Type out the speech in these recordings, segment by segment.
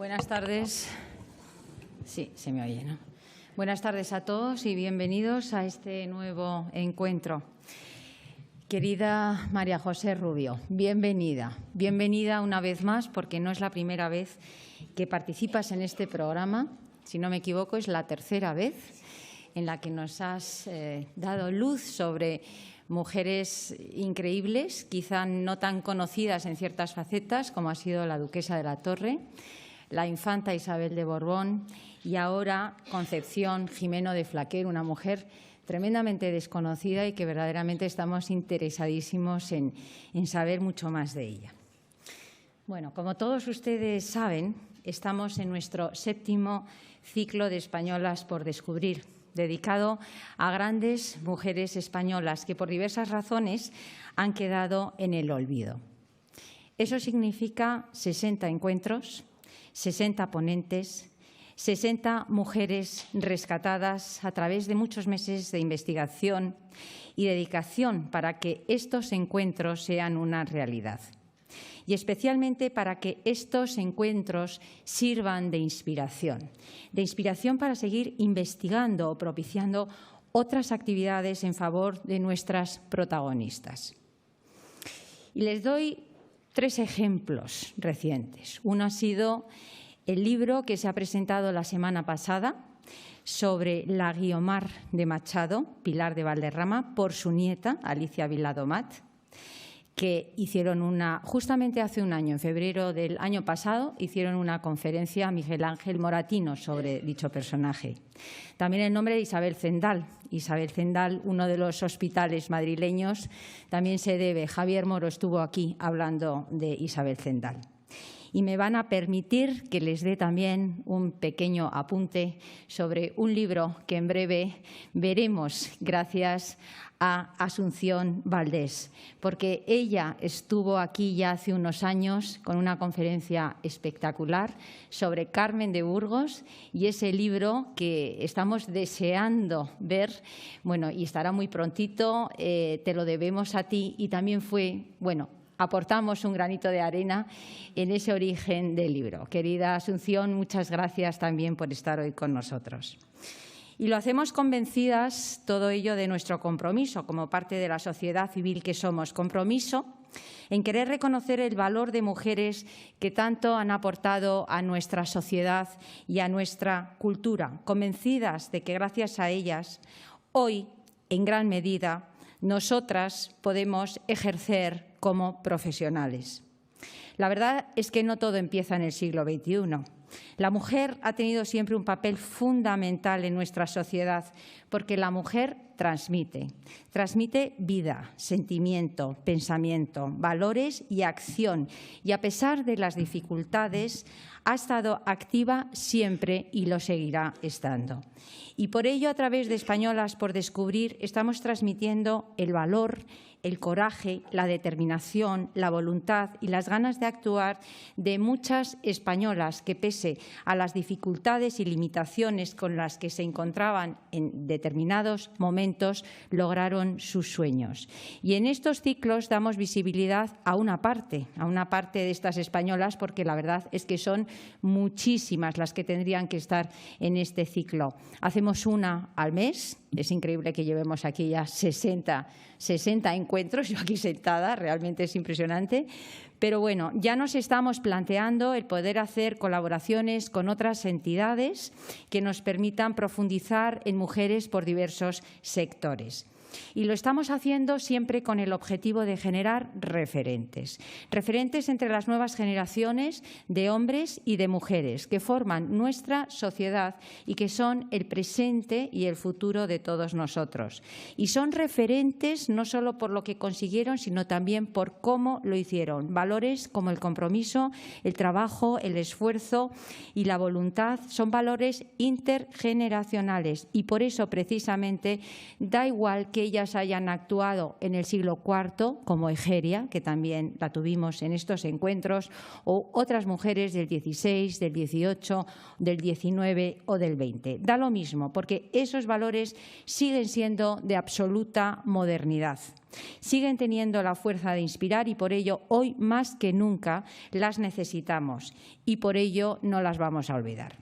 Buenas tardes. Sí, se me oye, ¿no? Buenas tardes a todos y bienvenidos a este nuevo encuentro. Querida María José Rubio, bienvenida. Bienvenida una vez más, porque no es la primera vez que participas en este programa. Si no me equivoco, es la tercera vez en la que nos has dado luz sobre mujeres increíbles, quizá no tan conocidas en ciertas facetas, como ha sido la duquesa de la Torre, la infanta Isabel de Borbón y ahora Concepción Gimeno de Flaquer, una mujer tremendamente desconocida y que verdaderamente estamos interesadísimos en saber mucho más de ella. Bueno, como todos ustedes saben, estamos en nuestro 7º ciclo de Españolas por descubrir, dedicado a grandes mujeres españolas que por diversas razones han quedado en el olvido. Eso significa 60 encuentros, 60 ponentes, 60 mujeres rescatadas a través de muchos meses de investigación y dedicación para que estos encuentros sean una realidad. Y especialmente para que estos encuentros sirvan de inspiración para seguir investigando o propiciando otras actividades en favor de nuestras protagonistas. Y les doy 3 ejemplos recientes. Uno ha sido el libro que se ha presentado la semana pasada sobre la Guiomar de Machado, Pilar de Valderrama, por su nieta, Alicia Viladomat, que hicieron justamente hace un año, en febrero del año pasado, hicieron una conferencia a Miguel Ángel Moratino sobre dicho personaje. También el nombre de Isabel Zendal. Isabel Zendal, uno de los hospitales madrileños, también se debe. Javier Moro estuvo aquí hablando de Isabel Zendal. Y me van a permitir que les dé también un pequeño apunte sobre un libro que en breve veremos gracias a Asunción Valdés, porque ella estuvo aquí ya hace unos años con una conferencia espectacular sobre Carmen de Burgos y ese libro que estamos deseando ver, bueno, y estará muy prontito, te lo debemos a ti y también aportamos un granito de arena en ese origen del libro. Querida Asunción, muchas gracias también por estar hoy con nosotros. Y lo hacemos convencidas, todo ello, de nuestro compromiso como parte de la sociedad civil que somos. Compromiso en querer reconocer el valor de mujeres que tanto han aportado a nuestra sociedad y a nuestra cultura. Convencidas de que gracias a ellas, hoy, en gran medida, nosotras podemos ejercer como profesionales. La verdad es que no todo empieza en el siglo XXI. La mujer ha tenido siempre un papel fundamental en nuestra sociedad porque la mujer transmite vida, sentimiento, pensamiento, valores y acción. Y a pesar de las dificultades, ha estado activa siempre y lo seguirá estando. Y por ello, a través de Españolas por Descubrir, estamos transmitiendo el valor, el coraje, la determinación, la voluntad y las ganas de actuar de muchas españolas que, pese a las dificultades y limitaciones con las que se encontraban en determinados momentos, lograron sus sueños. Y en estos ciclos damos visibilidad a una parte de estas españolas, porque la verdad es que son muchísimas las que tendrían que estar en este ciclo. Hacemos una al mes. Es increíble que llevemos aquí ya 60 encuentros, yo aquí sentada, realmente es impresionante. Pero bueno, ya nos estamos planteando el poder hacer colaboraciones con otras entidades que nos permitan profundizar en mujeres por diversos sectores. Y lo estamos haciendo siempre con el objetivo de generar referentes entre las nuevas generaciones de hombres y de mujeres que forman nuestra sociedad y que son el presente y el futuro de todos nosotros. Y son referentes no solo por lo que consiguieron, sino también por cómo lo hicieron. Valores como el compromiso, el trabajo, el esfuerzo y la voluntad son valores intergeneracionales y por eso precisamente da igual que que ellas hayan actuado en el siglo IV, como Egeria, que también la tuvimos en estos encuentros, o otras mujeres del XVI, del XVIII, del XIX o del XX. Da lo mismo, porque esos valores siguen siendo de absoluta modernidad. Siguen teniendo la fuerza de inspirar y por ello hoy más que nunca las necesitamos y por ello no las vamos a olvidar.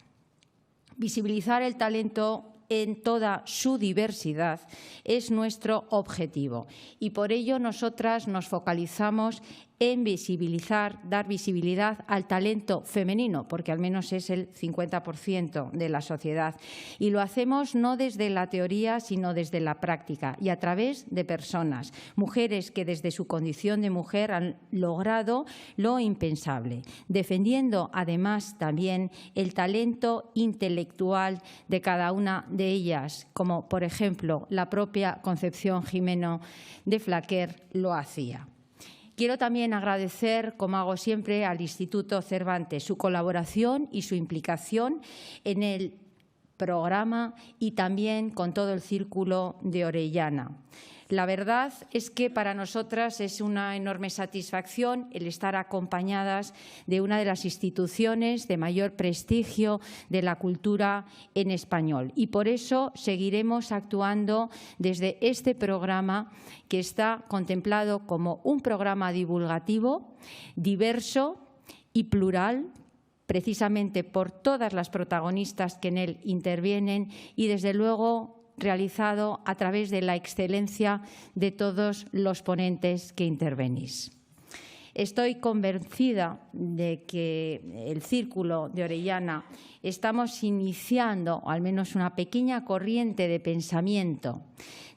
Visibilizar el talento en toda su diversidad es nuestro objetivo y por ello nosotras nos focalizamos en visibilizar, dar visibilidad al talento femenino, porque al menos es el 50% de la sociedad. Y lo hacemos no desde la teoría, sino desde la práctica y a través de personas, mujeres que desde su condición de mujer han logrado lo impensable, defendiendo además también el talento intelectual de cada una de ellas, como por ejemplo la propia Concepción Gimeno de Flaquer lo hacía. Quiero también agradecer, como hago siempre, al Instituto Cervantes su colaboración y su implicación en el programa y también con todo el Círculo de Orellana. La verdad es que para nosotras es una enorme satisfacción el estar acompañadas de una de las instituciones de mayor prestigio de la cultura en español. Y por eso seguiremos actuando desde este programa que está contemplado como un programa divulgativo, diverso y plural, precisamente por todas las protagonistas que en él intervienen y, desde luego, realizado a través de la excelencia de todos los ponentes que intervenís. Estoy convencida de que el Círculo de Orellana estamos iniciando, al menos una pequeña corriente de pensamiento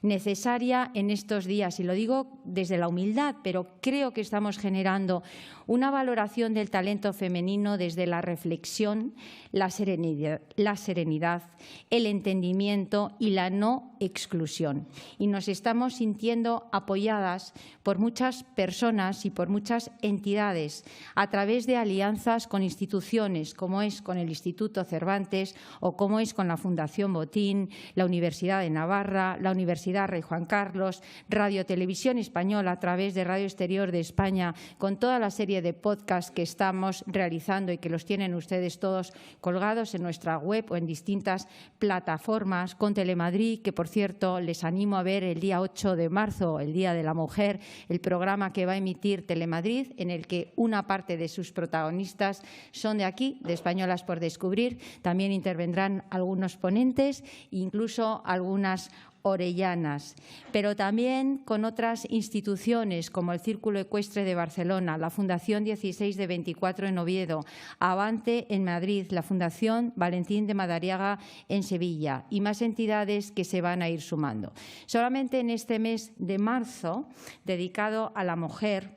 necesaria en estos días, y lo digo desde la humildad, pero creo que estamos generando una valoración del talento femenino desde la reflexión, la serenidad, el entendimiento y la no exclusión. Y nos estamos sintiendo apoyadas por muchas personas y por muchas entidades a través de alianzas con instituciones como es con el Instituto Cervantes o como es con la Fundación Botín, la Universidad de Navarra, la Universidad Rey Juan Carlos, Radio Televisión Española a través de Radio Exterior de España, con toda la serie de podcasts que estamos realizando y que los tienen ustedes todos colgados en nuestra web o en distintas plataformas, con Telemadrid, que por cierto les animo a ver el día 8 de marzo, el Día de la Mujer, el programa que va a emitir Telemadrid, en el que una parte de sus protagonistas son de aquí, de Españolas por Descubrir. También intervendrán algunos ponentes, incluso algunas orellanas, pero también con otras instituciones como el Círculo Ecuestre de Barcelona, la Fundación 16 de 24 en Oviedo, Avante en Madrid, la Fundación Valentín de Madariaga en Sevilla y más entidades que se van a ir sumando. Solamente en este mes de marzo, dedicado a la mujer,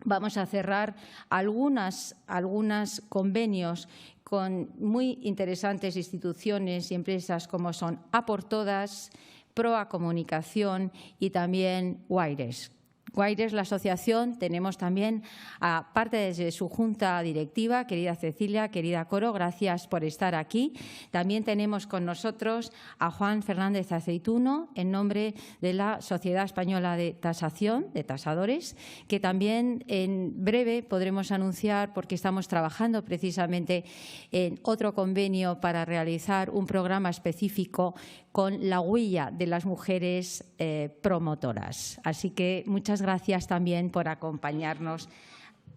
vamos a cerrar algunos convenios con muy interesantes instituciones y empresas como son A por Todas, Proa Comunicación y también Guaires. Guaires, la asociación, tenemos también, aparte desde su junta directiva, querida Cecilia, querida Coro, gracias por estar aquí. También tenemos con nosotros a Juan Fernández Aceituno, en nombre de la Sociedad Española de Tasación, de Tasadores, que también en breve podremos anunciar, porque estamos trabajando precisamente en otro convenio para realizar un programa específico con la huella de las mujeres promotoras. Así que muchas gracias también por acompañarnos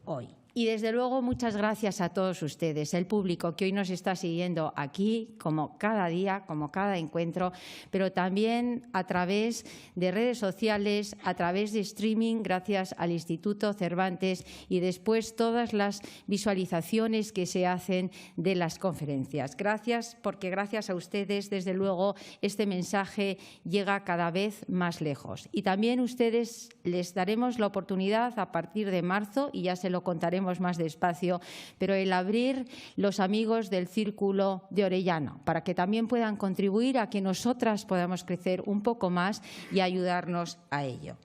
hoy. Y, desde luego, muchas gracias a todos ustedes, el público que hoy nos está siguiendo aquí, como cada día, como cada encuentro, pero también a través de redes sociales, a través de streaming, gracias al Instituto Cervantes y después todas las visualizaciones que se hacen de las conferencias. Gracias, porque gracias a ustedes, desde luego, este mensaje llega cada vez más lejos. Y también ustedes les daremos la oportunidad a partir de marzo, y ya se lo contaremos más despacio, pero el abrir los amigos del Círculo de Orellana, para que también puedan contribuir a que nosotras podamos crecer un poco más y ayudarnos a ello.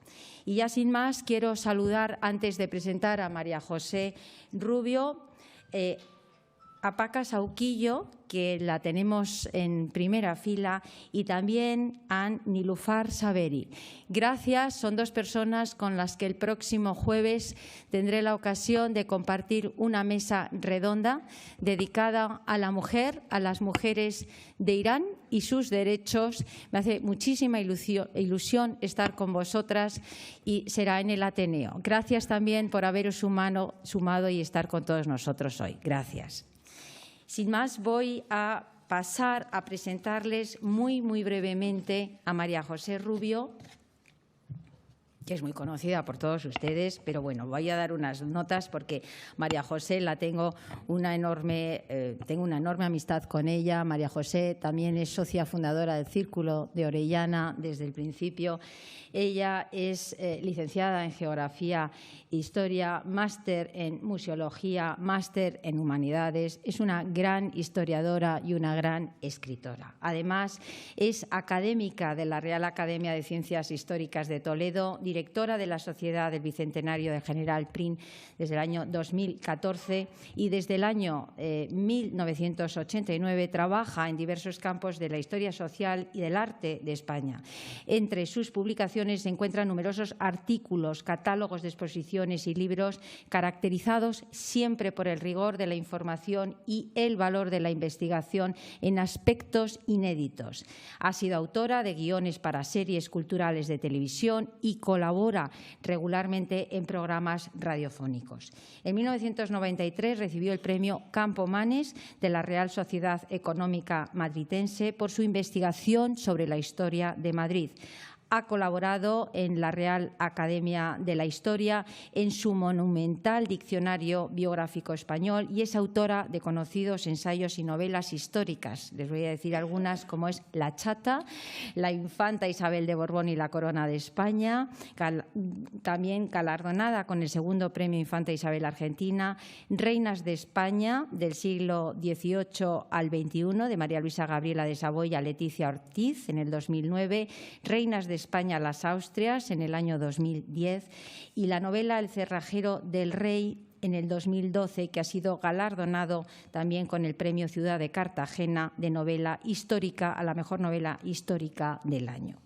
Y ya sin más, quiero saludar, antes de presentar a María José Rubio, a Paca Sauquillo, que la tenemos en primera fila, y también a Nilufar Saberi. Gracias, son dos personas con las que el próximo jueves tendré la ocasión de compartir una mesa redonda dedicada a la mujer, a las mujeres de Irán y sus derechos. Me hace muchísima ilusión estar con vosotras y será en el Ateneo. Gracias también por haberos sumado y estar con todos nosotros hoy. Gracias. Sin más, voy a pasar a presentarles muy brevemente a María José Rubio, que es muy conocida por todos ustedes, pero bueno, voy a dar unas notas porque María José tengo una enorme amistad con ella. María José también es socia fundadora del Círculo de Orellana desde el principio. Ella es licenciada en Geografía e Historia, máster en Museología, máster en Humanidades. Es una gran historiadora y una gran escritora. Además, es académica de la Real Academia de Ciencias Históricas de Toledo, directora de la Sociedad del Bicentenario del General Prim desde el año 2014 y desde el año 1989 trabaja en diversos campos de la historia social y del arte de España. Entre sus publicaciones se encuentran numerosos artículos, catálogos de exposiciones y libros caracterizados siempre por el rigor de la información y el valor de la investigación en aspectos inéditos. Ha sido autora de guiones para series culturales de televisión y colabora regularmente en programas radiofónicos. En 1993 recibió el premio Campomanes de la Real Sociedad Económica Madridense por su investigación sobre la historia de Madrid. Ha colaborado en la Real Academia de la Historia en su monumental Diccionario Biográfico Español y es autora de conocidos ensayos y novelas históricas. Les voy a decir algunas, como es La Chata, La Infanta Isabel de Borbón y la Corona de España, también galardonada con el segundo Premio Infanta Isabel Argentina, Reinas de España del siglo XVIII al XXI, de María Luisa Gabriela de Saboya, Leticia Ortiz, en el 2009, Reinas de España las Austrias en el año 2010 y la novela El cerrajero del rey en el 2012, que ha sido galardonado también con el Premio Ciudad de Cartagena de novela histórica a la mejor novela histórica del año.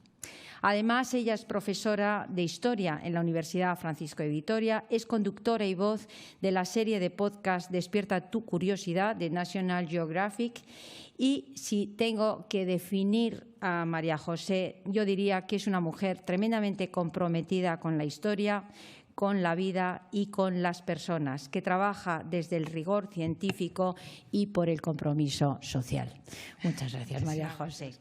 Además, ella es profesora de Historia en la Universidad Francisco de Vitoria, es conductora y voz de la serie de podcast Despierta tu curiosidad de National Geographic. Y si tengo que definir a María José, yo diría que es una mujer tremendamente comprometida con la historia, con la vida y con las personas, que trabaja desde el rigor científico y por el compromiso social. Muchas gracias, María José.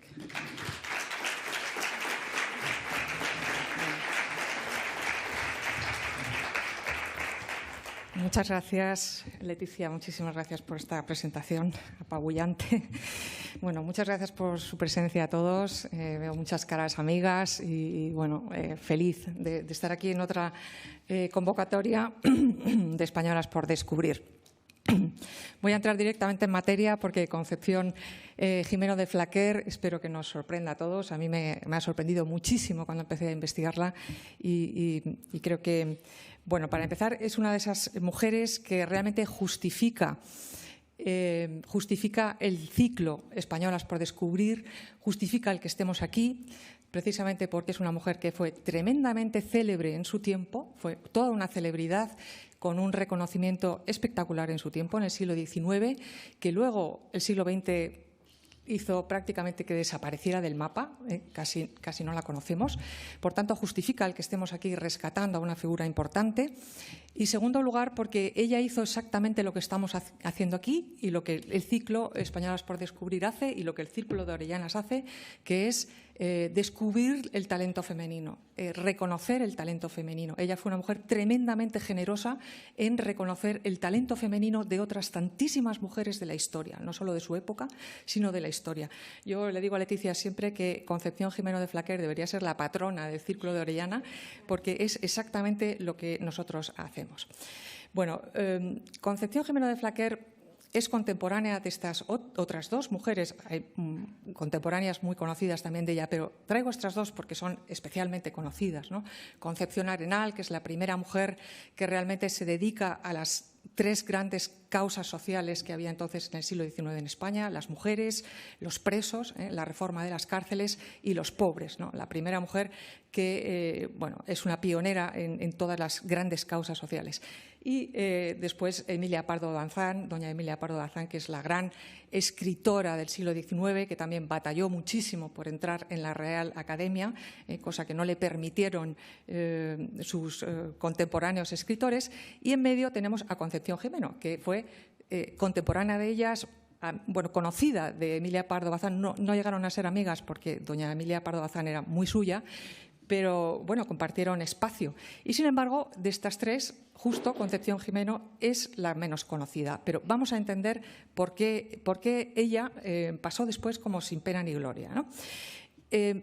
Muchas gracias, Leticia. Muchísimas gracias por esta presentación apabullante. Bueno, muchas gracias por su presencia a todos. Veo muchas caras amigas y bueno, feliz de estar aquí en otra convocatoria de Españolas por Descubrir. Voy a entrar directamente en materia porque Concepción Gimeno de Flaquer espero que nos sorprenda a todos. A mí me ha sorprendido muchísimo cuando empecé a investigarla y creo que, bueno, para empezar, es una de esas mujeres que realmente justifica el ciclo Españolas por Descubrir, justifica el que estemos aquí, precisamente porque es una mujer que fue tremendamente célebre en su tiempo, fue toda una celebridad con un reconocimiento espectacular en su tiempo, en el siglo XIX, que luego el siglo XX hizo prácticamente que desapareciera del mapa, casi no la conocemos. Por tanto, justifica el que estemos aquí rescatando a una figura importante. Y, en segundo lugar, porque ella hizo exactamente lo que estamos haciendo aquí y lo que el ciclo Españolas por Descubrir hace y lo que el Círculo de Orellanas hace, que es descubrir el talento femenino, reconocer el talento femenino. Ella fue una mujer tremendamente generosa en reconocer el talento femenino de otras tantísimas mujeres de la historia, no solo de su época, sino de la historia. Yo le digo a Leticia siempre que Concepción Gimeno de Flaquer debería ser la patrona del Círculo de Orellana, porque es exactamente lo que nosotros hacemos. Bueno, Concepción Gimeno de Flaquer es contemporánea de estas otras dos mujeres, hay contemporáneas muy conocidas también de ella, pero traigo estas dos porque son especialmente conocidas, ¿no? Concepción Arenal, que es la primera mujer que realmente se dedica a las tres grandes causas sociales que había entonces en el siglo XIX en España: las mujeres, los presos, la reforma de las cárceles y los pobres, ¿no? La primera mujer que es una pionera en todas las grandes causas sociales. Y después Emilia Pardo Bazán, doña Emilia Pardo Bazán, que es la gran escritora del siglo XIX, que también batalló muchísimo por entrar en la Real Academia, cosa que no le permitieron sus contemporáneos escritores. Y en medio tenemos a Concepción Gimeno, que fue contemporánea de ellas, conocida de Emilia Pardo Bazán. No llegaron a ser amigas porque doña Emilia Pardo Bazán era muy suya, pero compartieron espacio. Y sin embargo, de estas tres, justo Concepción Gimeno es la menos conocida. Pero vamos a entender por qué ella pasó después como sin pena ni gloria, ¿no?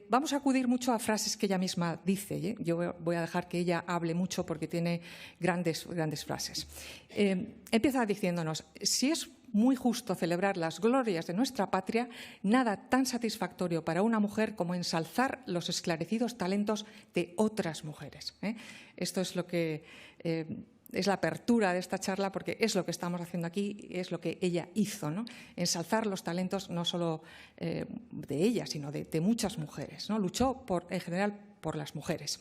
Vamos a acudir mucho a frases que ella misma dice. Yo voy a dejar que ella hable mucho porque tiene grandes frases. Empieza diciéndonos: si es muy justo celebrar las glorias de nuestra patria, nada tan satisfactorio para una mujer como ensalzar los esclarecidos talentos de otras mujeres. Esto es lo que es la apertura de esta charla, porque es lo que estamos haciendo aquí, es lo que ella hizo, ¿no? Ensalzar los talentos no solo de ella, sino de muchas mujeres, ¿no? Luchó en general por las mujeres.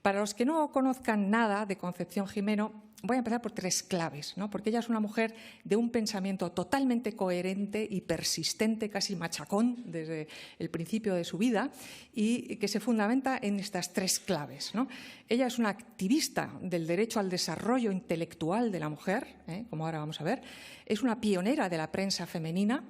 Para los que no conozcan nada de Concepción Gimeno, voy a empezar por tres claves, ¿no? Porque ella es una mujer de un pensamiento totalmente coherente y persistente, casi machacón, desde el principio de su vida, y que se fundamenta en estas tres claves, ¿no? Ella es una activista del derecho al desarrollo intelectual de la mujer, como ahora vamos a ver. Es una pionera de la prensa femenina,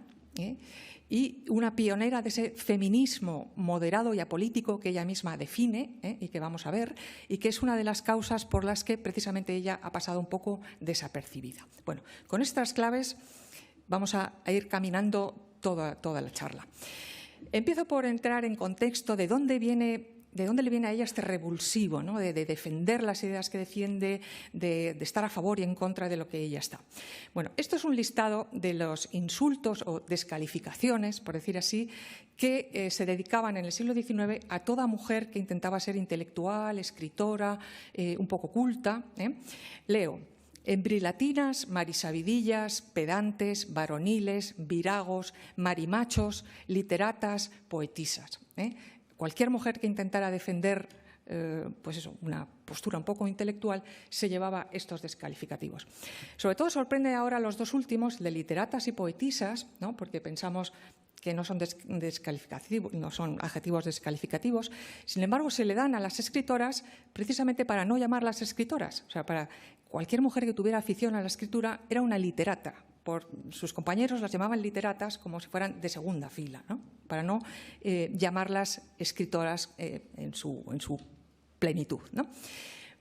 y una pionera de ese feminismo moderado y apolítico que ella misma define, y que vamos a ver, y que es una de las causas por las que precisamente ella ha pasado un poco desapercibida. Bueno, con estas claves vamos a ir caminando toda la charla. Empiezo por entrar en contexto de dónde le viene a ella este revulsivo, ¿no? de defender las ideas que defiende, de estar a favor y en contra de lo que ella está. Bueno, esto es un listado de los insultos o descalificaciones, por decir así, que se dedicaban en el siglo XIX a toda mujer que intentaba ser intelectual, escritora, un poco culta. Leo: embrilatinas, marisabidillas, pedantes, varoniles, viragos, marimachos, literatas, poetisas. Cualquier mujer que intentara defender una postura un poco intelectual se llevaba estos descalificativos. Sobre todo sorprende ahora los dos últimos, de literatas y poetisas, ¿no? Porque pensamos que no son descalificativos, no son adjetivos descalificativos. Sin embargo, se le dan a las escritoras precisamente para no llamarlas escritoras. O sea, para cualquier mujer que tuviera afición a la escritura era una literata. Por sus compañeros las llamaban literatas como si fueran de segunda fila, ¿no? Para no llamarlas escritoras en su plenitud, ¿no?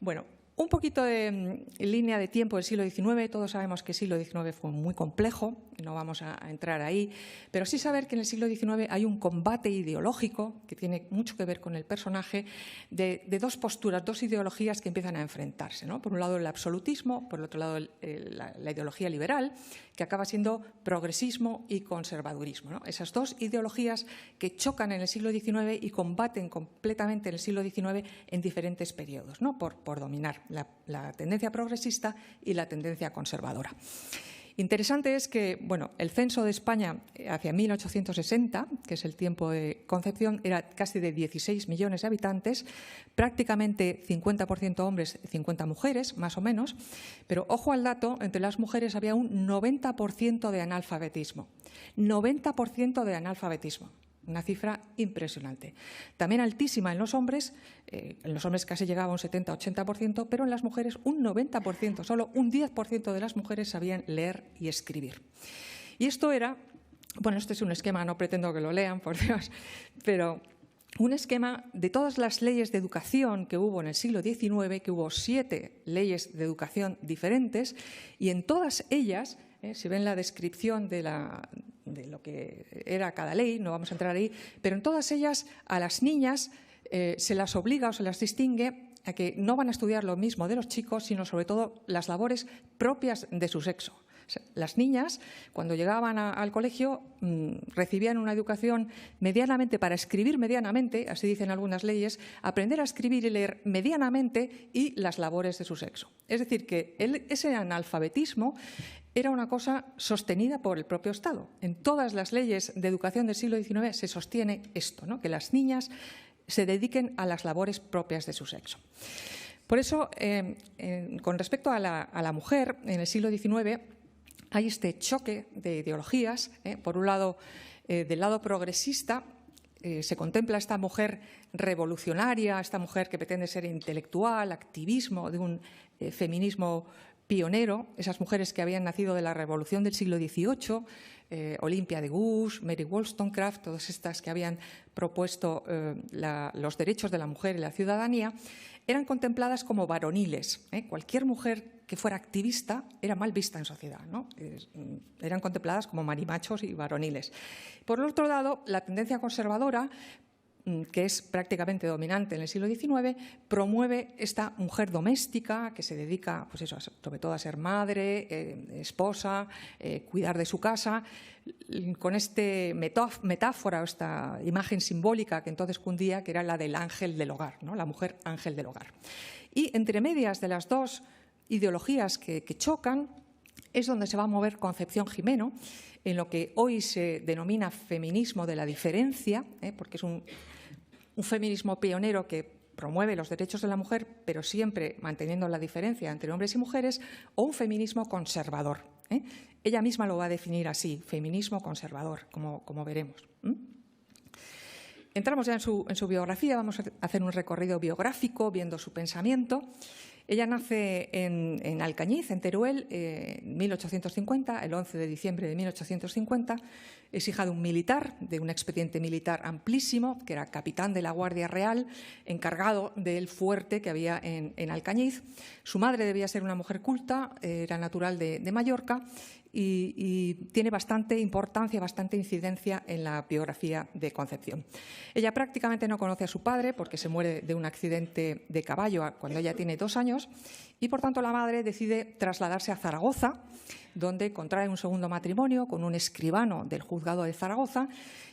Bueno, un poquito de línea de tiempo del siglo XIX. Todos sabemos que el siglo XIX fue muy complejo, no vamos a entrar ahí, pero sí saber que en el siglo XIX hay un combate ideológico que tiene mucho que ver con el personaje, de dos posturas, dos ideologías que empiezan a enfrentarse, ¿no? Por un lado el absolutismo, por el otro lado la ideología liberal, que acaba siendo progresismo y conservadurismo, ¿no? Esas dos ideologías que chocan en el siglo XIX y combaten completamente en el siglo XIX en diferentes periodos, ¿no? Por dominar la tendencia progresista y la tendencia conservadora. Interesante es que el censo de España hacia 1860, que es el tiempo de Concepción, era casi de 16 millones de habitantes, prácticamente 50% hombres, 50 mujeres, más o menos, pero ojo al dato, entre las mujeres había un 90% de analfabetismo. 90% de analfabetismo. Una cifra impresionante. También altísima en los hombres casi llegaba a un 70-80%, pero en las mujeres un 90%, solo un 10% de las mujeres sabían leer y escribir. Y esto era, este es un esquema, no pretendo que lo lean, por Dios, pero un esquema de todas las leyes de educación que hubo en el siglo XIX, que hubo 7 leyes de educación diferentes, y en todas ellas, si ven la descripción de lo que era cada ley, no vamos a entrar ahí, pero en todas ellas a las niñas se las obliga o se las distingue a que no van a estudiar lo mismo de los chicos, sino sobre todo las labores propias de su sexo. Las niñas, cuando llegaban al colegio, recibían una educación medianamente para escribir medianamente, así dicen algunas leyes, aprender a escribir y leer medianamente y las labores de su sexo. Es decir, que ese analfabetismo era una cosa sostenida por el propio Estado. En todas las leyes de educación del siglo XIX se sostiene esto, ¿no? Que las niñas se dediquen a las labores propias de su sexo. Por eso, con respecto a la mujer, en el siglo XIX hay este choque de ideologías. Por un lado, del lado progresista, se contempla a esta mujer revolucionaria, esta mujer que pretende ser intelectual, activismo, de un feminismo pionero, esas mujeres que habían nacido de la revolución del siglo XVIII, Olympia de Gouges, Mary Wollstonecraft, todas estas que habían propuesto los derechos de la mujer y la ciudadanía, eran contempladas como varoniles. Cualquier mujer que fuera activista era mal vista en sociedad, ¿no? Eran contempladas como marimachos y varoniles. Por otro lado, la tendencia conservadora, que es prácticamente dominante en el siglo XIX, promueve esta mujer doméstica que se dedica, pues eso, sobre todo a ser madre, esposa, cuidar de su casa, con esta metáfora o esta imagen simbólica que entonces cundía, que era la del ángel del hogar, ¿no? La mujer ángel del hogar. Y entre medias de las dos ideologías que chocan es donde se va a mover Concepción Gimeno, en lo que hoy se denomina feminismo de la diferencia, porque es un feminismo pionero que promueve los derechos de la mujer, pero siempre manteniendo la diferencia entre hombres y mujeres, o un feminismo conservador. Ella misma lo va a definir así, feminismo conservador, como veremos. Entramos ya en su biografía, vamos a hacer un recorrido biográfico viendo su pensamiento. Ella nace en Alcañiz, en Teruel, en 1850, el 11 de diciembre de 1850. Es hija de un militar, de un expediente militar amplísimo, que era capitán de la Guardia Real, encargado del fuerte que había en Alcañiz. Su madre debía ser una mujer culta, era natural de Mallorca, y tiene bastante importancia, bastante incidencia en la biografía de Concepción. Ella prácticamente no conoce a su padre porque se muere de un accidente de caballo cuando ella tiene 2 años y, por tanto, la madre decide trasladarse a Zaragoza, donde contrae un segundo matrimonio con un escribano del juzgado de Zaragoza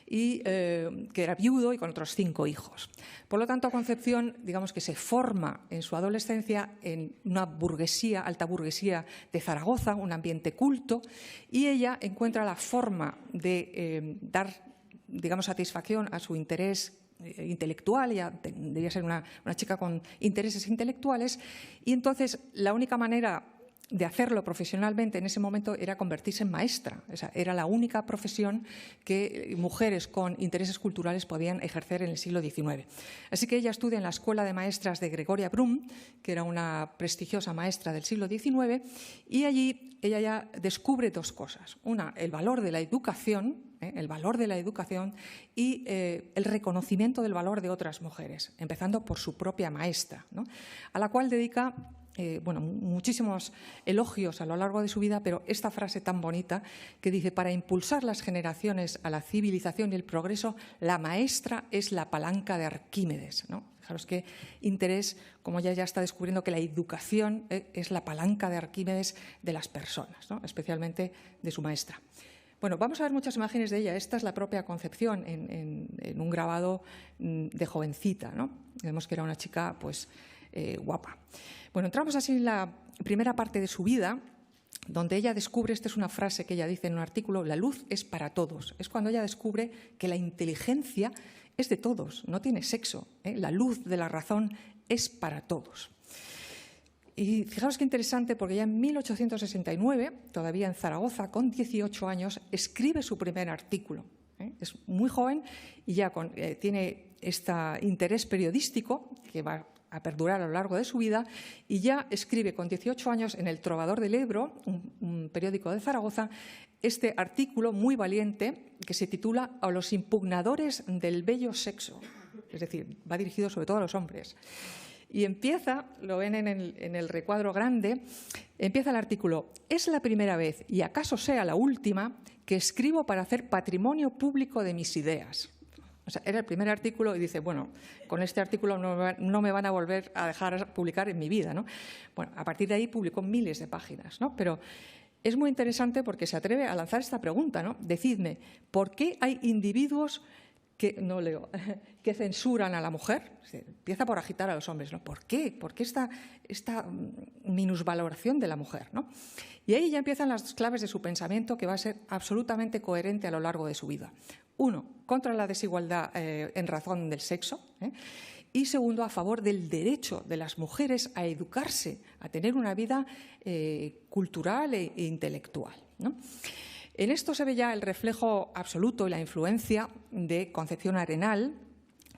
y que era viudo y con otros 5 hijos. Por lo tanto, Concepción, digamos que se forma en su adolescencia en una burguesía, alta burguesía de Zaragoza, un ambiente culto, y ella encuentra la forma de dar, digamos, satisfacción a su interés intelectual. Ella debería ser una chica con intereses intelectuales, y entonces la única manera de hacerlo profesionalmente en ese momento era convertirse en maestra. O sea, era la única profesión que mujeres con intereses culturales podían ejercer en el siglo XIX. Así que ella estudia en la Escuela de Maestras de Gregoria Brum, que era una prestigiosa maestra del siglo XIX, y allí ella ya descubre 2 cosas. Una, el valor de la educación, y el reconocimiento del valor de otras mujeres, empezando por su propia maestra, ¿no? A la cual dedica muchísimos elogios a lo largo de su vida, pero esta frase tan bonita que dice: para impulsar las generaciones a la civilización y el progreso, la maestra es la palanca de Arquímedes, ¿no? Fijaros qué interés, como ella ya está descubriendo que la educación es la palanca de Arquímedes de las personas, ¿no? Especialmente de su maestra. Bueno, vamos a ver muchas imágenes de ella. Esta es la propia Concepción en un grabado de jovencita, ¿no? Vemos que era una chica, pues, guapa. Bueno, entramos así en la primera parte de su vida, donde ella descubre, esta es una frase que ella dice en un artículo: la luz es para todos. Es cuando ella descubre que la inteligencia es de todos, no tiene sexo, ¿eh? La luz de la razón es para todos. Y fijaos qué interesante, porque ya en 1869, todavía en Zaragoza, con 18 años, escribe su primer artículo. Es muy joven y ya tiene este interés periodístico que va a perdurar a lo largo de su vida, y ya escribe con 18 años en El Trovador del Ebro, un periódico de Zaragoza, este artículo muy valiente que se titula A los impugnadores del bello sexo. Es decir, va dirigido sobre todo a los hombres. Y empieza, lo ven en el recuadro grande, empieza el artículo: es la primera vez, y acaso sea la última, que escribo para hacer patrimonio público de mis ideas. O sea, era el primer artículo y dice, bueno, con este artículo no me van a volver a dejar publicar en mi vida, ¿no? Bueno, a partir de ahí publicó miles de páginas, ¿no? Pero es muy interesante porque se atreve a lanzar esta pregunta, ¿no? Decidme, ¿por qué hay individuos que censuran a la mujer? Empieza por agitar a los hombres, ¿no? ¿Por qué? ¿Por qué esta minusvaloración de la mujer, ¿no? Y ahí ya empiezan las claves de su pensamiento, que va a ser absolutamente coherente a lo largo de su vida. Uno, contra la desigualdad en razón del sexo, y segundo, a favor del derecho de las mujeres a educarse, a tener una vida cultural e intelectual, ¿no? En esto se ve ya el reflejo absoluto y la influencia de Concepción Arenal,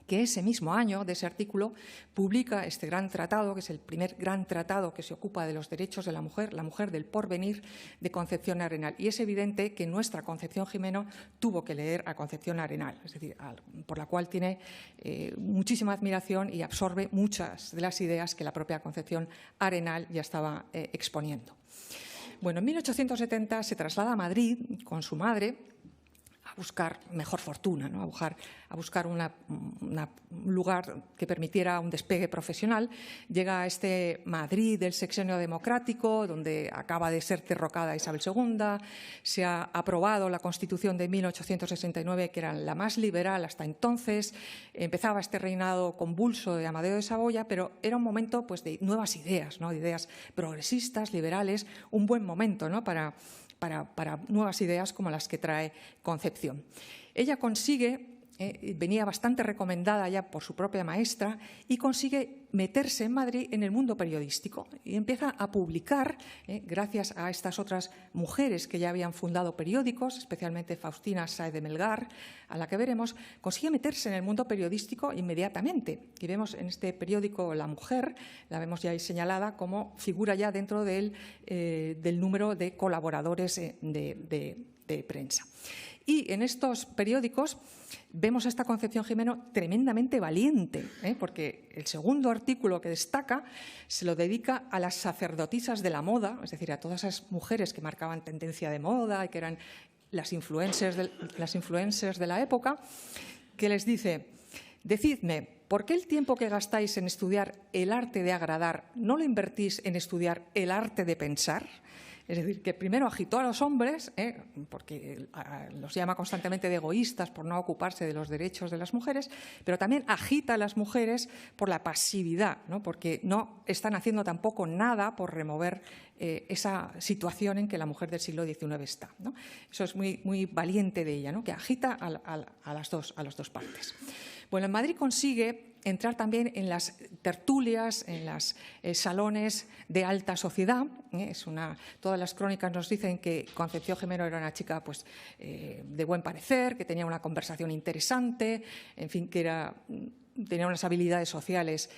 que ese mismo año, de ese artículo, publica este gran tratado, que es el primer gran tratado que se ocupa de los derechos de la mujer del porvenir, de Concepción Arenal. Y es evidente que nuestra Concepción Gimeno tuvo que leer a Concepción Arenal, es decir, por la cual tiene muchísima admiración y absorbe muchas de las ideas que la propia Concepción Arenal ya estaba exponiendo. Bueno, en 1870 se traslada a Madrid con su madre a buscar mejor fortuna, ¿no? a buscar un lugar que permitiera un despegue profesional. Llega a este Madrid del sexenio democrático, donde acaba de ser derrocada Isabel II. Se ha aprobado la Constitución de 1869, que era la más liberal hasta entonces. Empezaba este reinado convulso de Amadeo de Saboya, pero era un momento, pues, de nuevas ideas, ¿no? De ideas progresistas, liberales, un buen momento, ¿no? para nuevas ideas como las que trae Concepción. Ella consigue, venía bastante recomendada ya por su propia maestra, y consigue meterse en Madrid en el mundo periodístico y empieza a publicar, gracias a estas otras mujeres que ya habían fundado periódicos, especialmente Faustina Sáez de Melgar, a la que veremos, consigue meterse en el mundo periodístico inmediatamente. Y vemos en este periódico La Mujer, la vemos ya ahí señalada como figura ya dentro del número de colaboradores de prensa. Y en estos periódicos vemos a esta Concepción Gimeno tremendamente valiente, porque el segundo artículo que destaca se lo dedica a las sacerdotisas de la moda, es decir, a todas esas mujeres que marcaban tendencia de moda y que eran las influencers de la época, que les dice: decidme, ¿por qué el tiempo que gastáis en estudiar el arte de agradar no lo invertís en estudiar el arte de pensar? Es decir, que primero agitó a los hombres, porque los llama constantemente de egoístas por no ocuparse de los derechos de las mujeres, pero también agita a las mujeres por la pasividad, ¿no? Porque no están haciendo tampoco nada por remover esa situación en que la mujer del siglo XIX está, ¿no? Eso es muy, muy valiente de ella, ¿no? Que agita a las dos partes. Bueno, en Madrid consigue entrar también en las tertulias, en los salones de alta sociedad. Todas las crónicas nos dicen que Concepción Gimeno era una chica, pues, de buen parecer, que tenía una conversación interesante, en fin, que tenía unas habilidades sociales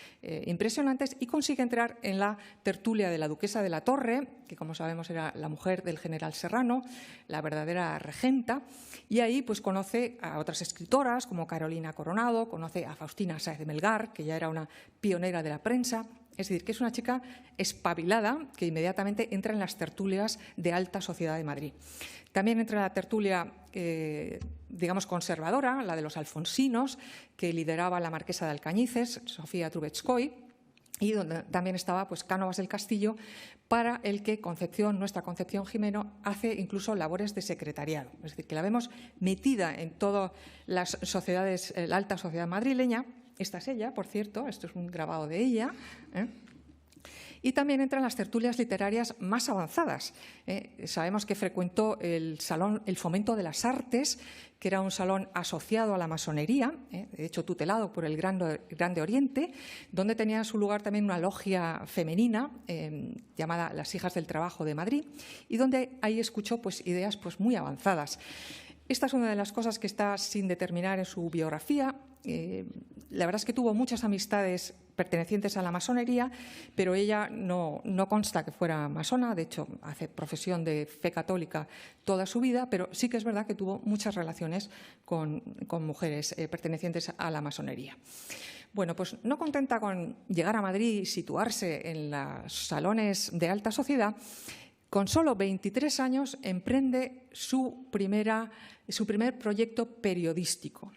impresionantes, y consigue entrar en la tertulia de la duquesa de la Torre, que, como sabemos, era la mujer del general Serrano, la verdadera regenta, y ahí, pues, conoce a otras escritoras como Carolina Coronado, conoce a Faustina Sáez de Melgar, que ya era una pionera de la prensa. Es decir, que es una chica espabilada que inmediatamente entra en las tertulias de alta sociedad de Madrid. También entra en la tertulia, digamos, conservadora, la de los alfonsinos, que lideraba la marquesa de Alcañices, Sofía Trubetskoy, y donde también estaba, pues, Cánovas del Castillo, para el que nuestra Concepción Gimeno hace incluso labores de secretariado. Es decir, que la vemos metida en todas las sociedades, la alta sociedad madrileña. Esta es ella, por cierto, esto es un grabado de ella. Y también entran las tertulias literarias más avanzadas. Sabemos que frecuentó el Fomento de las Artes, que era un salón asociado a la masonería, de hecho tutelado por el Grande Oriente, donde tenía su lugar también una logia femenina llamada Las Hijas del Trabajo de Madrid, y donde ahí escuchó, pues, ideas, pues, muy avanzadas. Esta es una de las cosas que está sin determinar en su biografía. La verdad es que tuvo muchas amistades pertenecientes a la masonería, pero ella no consta que fuera masona. De hecho, hace profesión de fe católica toda su vida, pero sí que es verdad que tuvo muchas relaciones con mujeres pertenecientes a la masonería. Bueno, pues no contenta con llegar a Madrid y situarse en los salones de alta sociedad, con solo 23 años emprende su primer proyecto periodístico.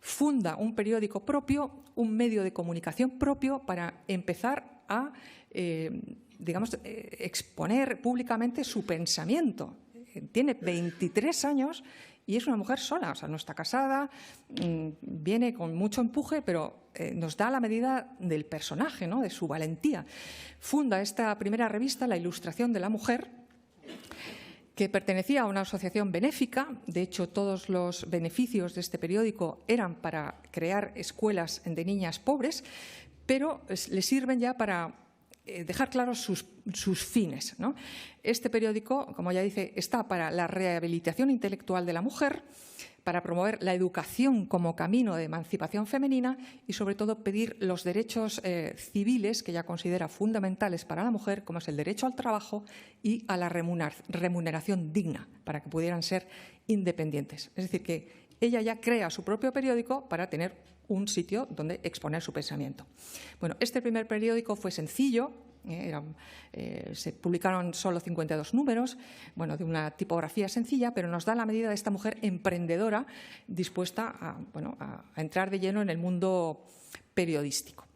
Funda un periódico propio, un medio de comunicación propio, para empezar a digamos, exponer públicamente su pensamiento. Tiene 23 años y es una mujer sola, o sea, no está casada, viene con mucho empuje, pero nos da la medida del personaje, ¿no?, de su valentía. Funda esta primera revista, La Ilustración de la Mujer, que pertenecía a una asociación benéfica. De hecho, todos los beneficios de este periódico eran para crear escuelas de niñas pobres, pero le sirven ya para dejar claros sus fines, ¿no? Este periódico, como ya dice, está para la rehabilitación intelectual de la mujer, para promover la educación como camino de emancipación femenina y, sobre todo, pedir los derechos civiles que ella considera fundamentales para la mujer, como es el derecho al trabajo y a la remuneración digna, para que pudieran ser independientes. Es decir, que ella ya crea su propio periódico para tener un sitio donde exponer su pensamiento. Bueno, este primer periódico fue sencillo, se publicaron solo 52 números, bueno, de una tipografía sencilla, pero nos da la medida de esta mujer emprendedora dispuesta a entrar de lleno en el mundo periodístico.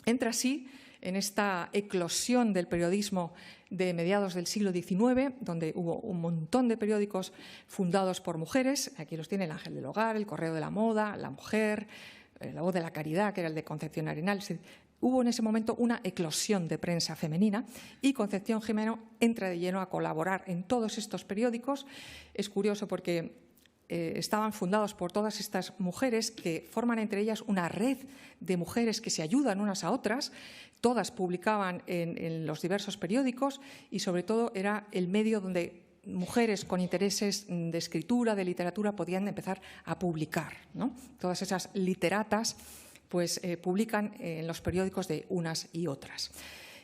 Entra así en esta eclosión del periodismo de mediados del siglo XIX, donde hubo un montón de periódicos fundados por mujeres. Aquí los tiene El Ángel del Hogar, El Correo de la Moda, La Mujer, La Voz de la Caridad, que era el de Concepción Arenal. Hubo en ese momento una eclosión de prensa femenina y Concepción Gimeno entra de lleno a colaborar en todos estos periódicos. Es curioso porque estaban fundados por todas estas mujeres que forman entre ellas una red de mujeres que se ayudan unas a otras. Todas publicaban en los diversos periódicos y, sobre todo, era el medio donde mujeres con intereses de escritura, de literatura, podían empezar a publicar, ¿no? Todas esas literatas pues publican en los periódicos de unas y otras.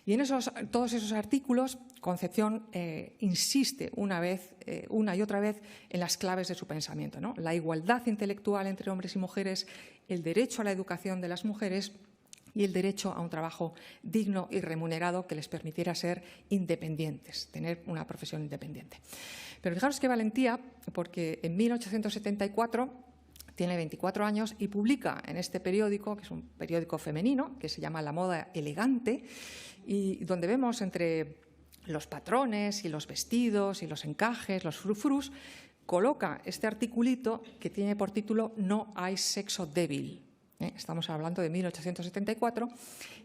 Y en todos esos artículos, Concepción insiste una y otra vez en las claves de su pensamiento, ¿no? La igualdad intelectual entre hombres y mujeres, el derecho a la educación de las mujeres y el derecho a un trabajo digno y remunerado que les permitiera ser independientes, tener una profesión independiente. Pero fijaros qué valentía, porque en 1874 tiene 24 años y publica en este periódico, que es un periódico femenino, que se llama La Moda Elegante, y donde vemos entre los patrones y los vestidos y los encajes, los frufrus, coloca este articulito que tiene por título No hay sexo débil. Estamos hablando de 1874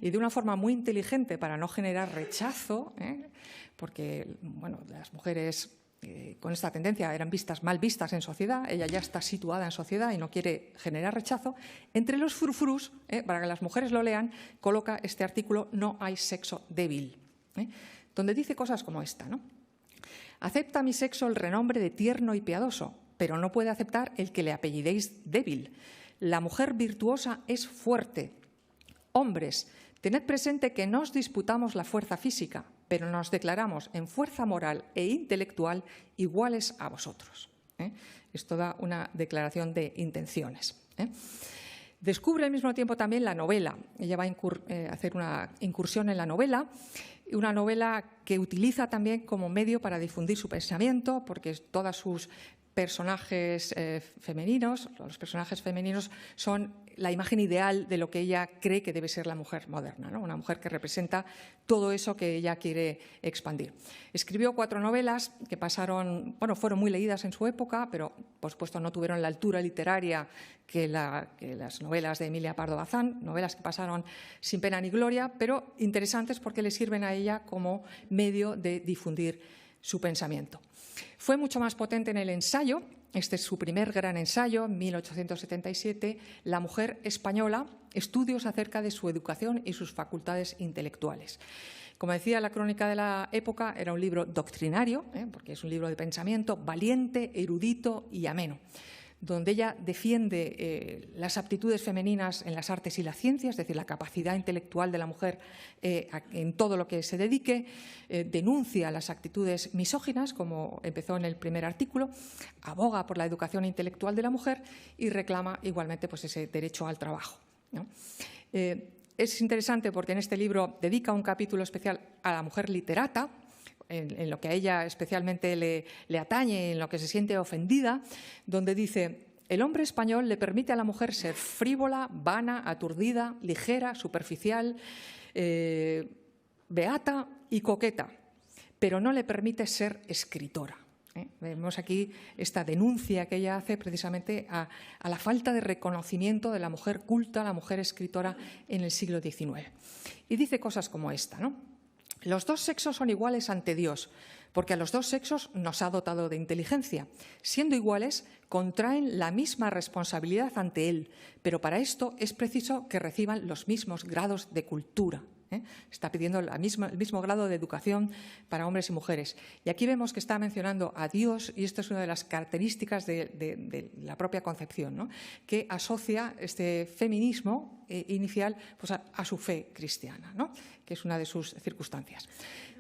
y de una forma muy inteligente para no generar rechazo, porque bueno, las mujeres con esta tendencia eran mal vistas en sociedad. Ella ya está situada en sociedad y no quiere generar rechazo. Entre los frufrus, para que las mujeres lo lean, coloca este artículo No hay sexo débil, donde dice cosas como esta, ¿no? Acepta mi sexo el renombre de tierno y piadoso, pero no puede aceptar el que le apellidéis débil. La mujer virtuosa es fuerte. Hombres, tened presente que no os disputamos la fuerza física, pero nos declaramos en fuerza moral e intelectual iguales a vosotros. Es toda una declaración de intenciones. Descubre al mismo tiempo también la novela. Ella va a hacer una incursión en la novela, una novela que utiliza también como medio para difundir su pensamiento, porque todas sus personajes femeninos, los personajes femeninos son la imagen ideal de lo que ella cree que debe ser la mujer moderna, ¿no? Una mujer que representa todo eso que ella quiere expandir. Escribió 4 novelas que fueron muy leídas en su época, pero por supuesto no tuvieron la altura literaria que las novelas de Emilia Pardo Bazán, novelas que pasaron sin pena ni gloria, pero interesantes porque le sirven a ella como medio de difundir su pensamiento. Fue mucho más potente en el ensayo. Este es su primer gran ensayo, 1877, La mujer española, estudios acerca de su educación y sus facultades intelectuales. Como decía la crónica de la época, era un libro doctrinario, porque es un libro de pensamiento valiente, erudito y ameno, donde ella defiende las aptitudes femeninas en las artes y las ciencias, es decir, la capacidad intelectual de la mujer en todo lo que se dedique, denuncia las actitudes misóginas, como empezó en el primer artículo, aboga por la educación intelectual de la mujer y reclama igualmente pues, ese derecho al trabajo, ¿no? Es interesante porque en este libro dedica un capítulo especial a la mujer literata, en lo que a ella especialmente le atañe, en lo que se siente ofendida, donde dice: el hombre español le permite a la mujer ser frívola, vana, aturdida, ligera, superficial, beata y coqueta, pero no le permite ser escritora. Vemos aquí esta denuncia que ella hace precisamente a la falta de reconocimiento de la mujer culta, la mujer escritora en el siglo XIX. Y dice cosas como esta, ¿no? Los dos sexos son iguales ante Dios, porque a los dos sexos nos ha dotado de inteligencia. Siendo iguales, contraen la misma responsabilidad ante Él, pero para esto es preciso que reciban los mismos grados de cultura. Está pidiendo el mismo grado de educación para hombres y mujeres. Y aquí vemos que está mencionando a Dios, y esto es una de las características de la propia concepción, ¿no? Que asocia este feminismo inicial pues a su fe cristiana, ¿no? Que es una de sus circunstancias.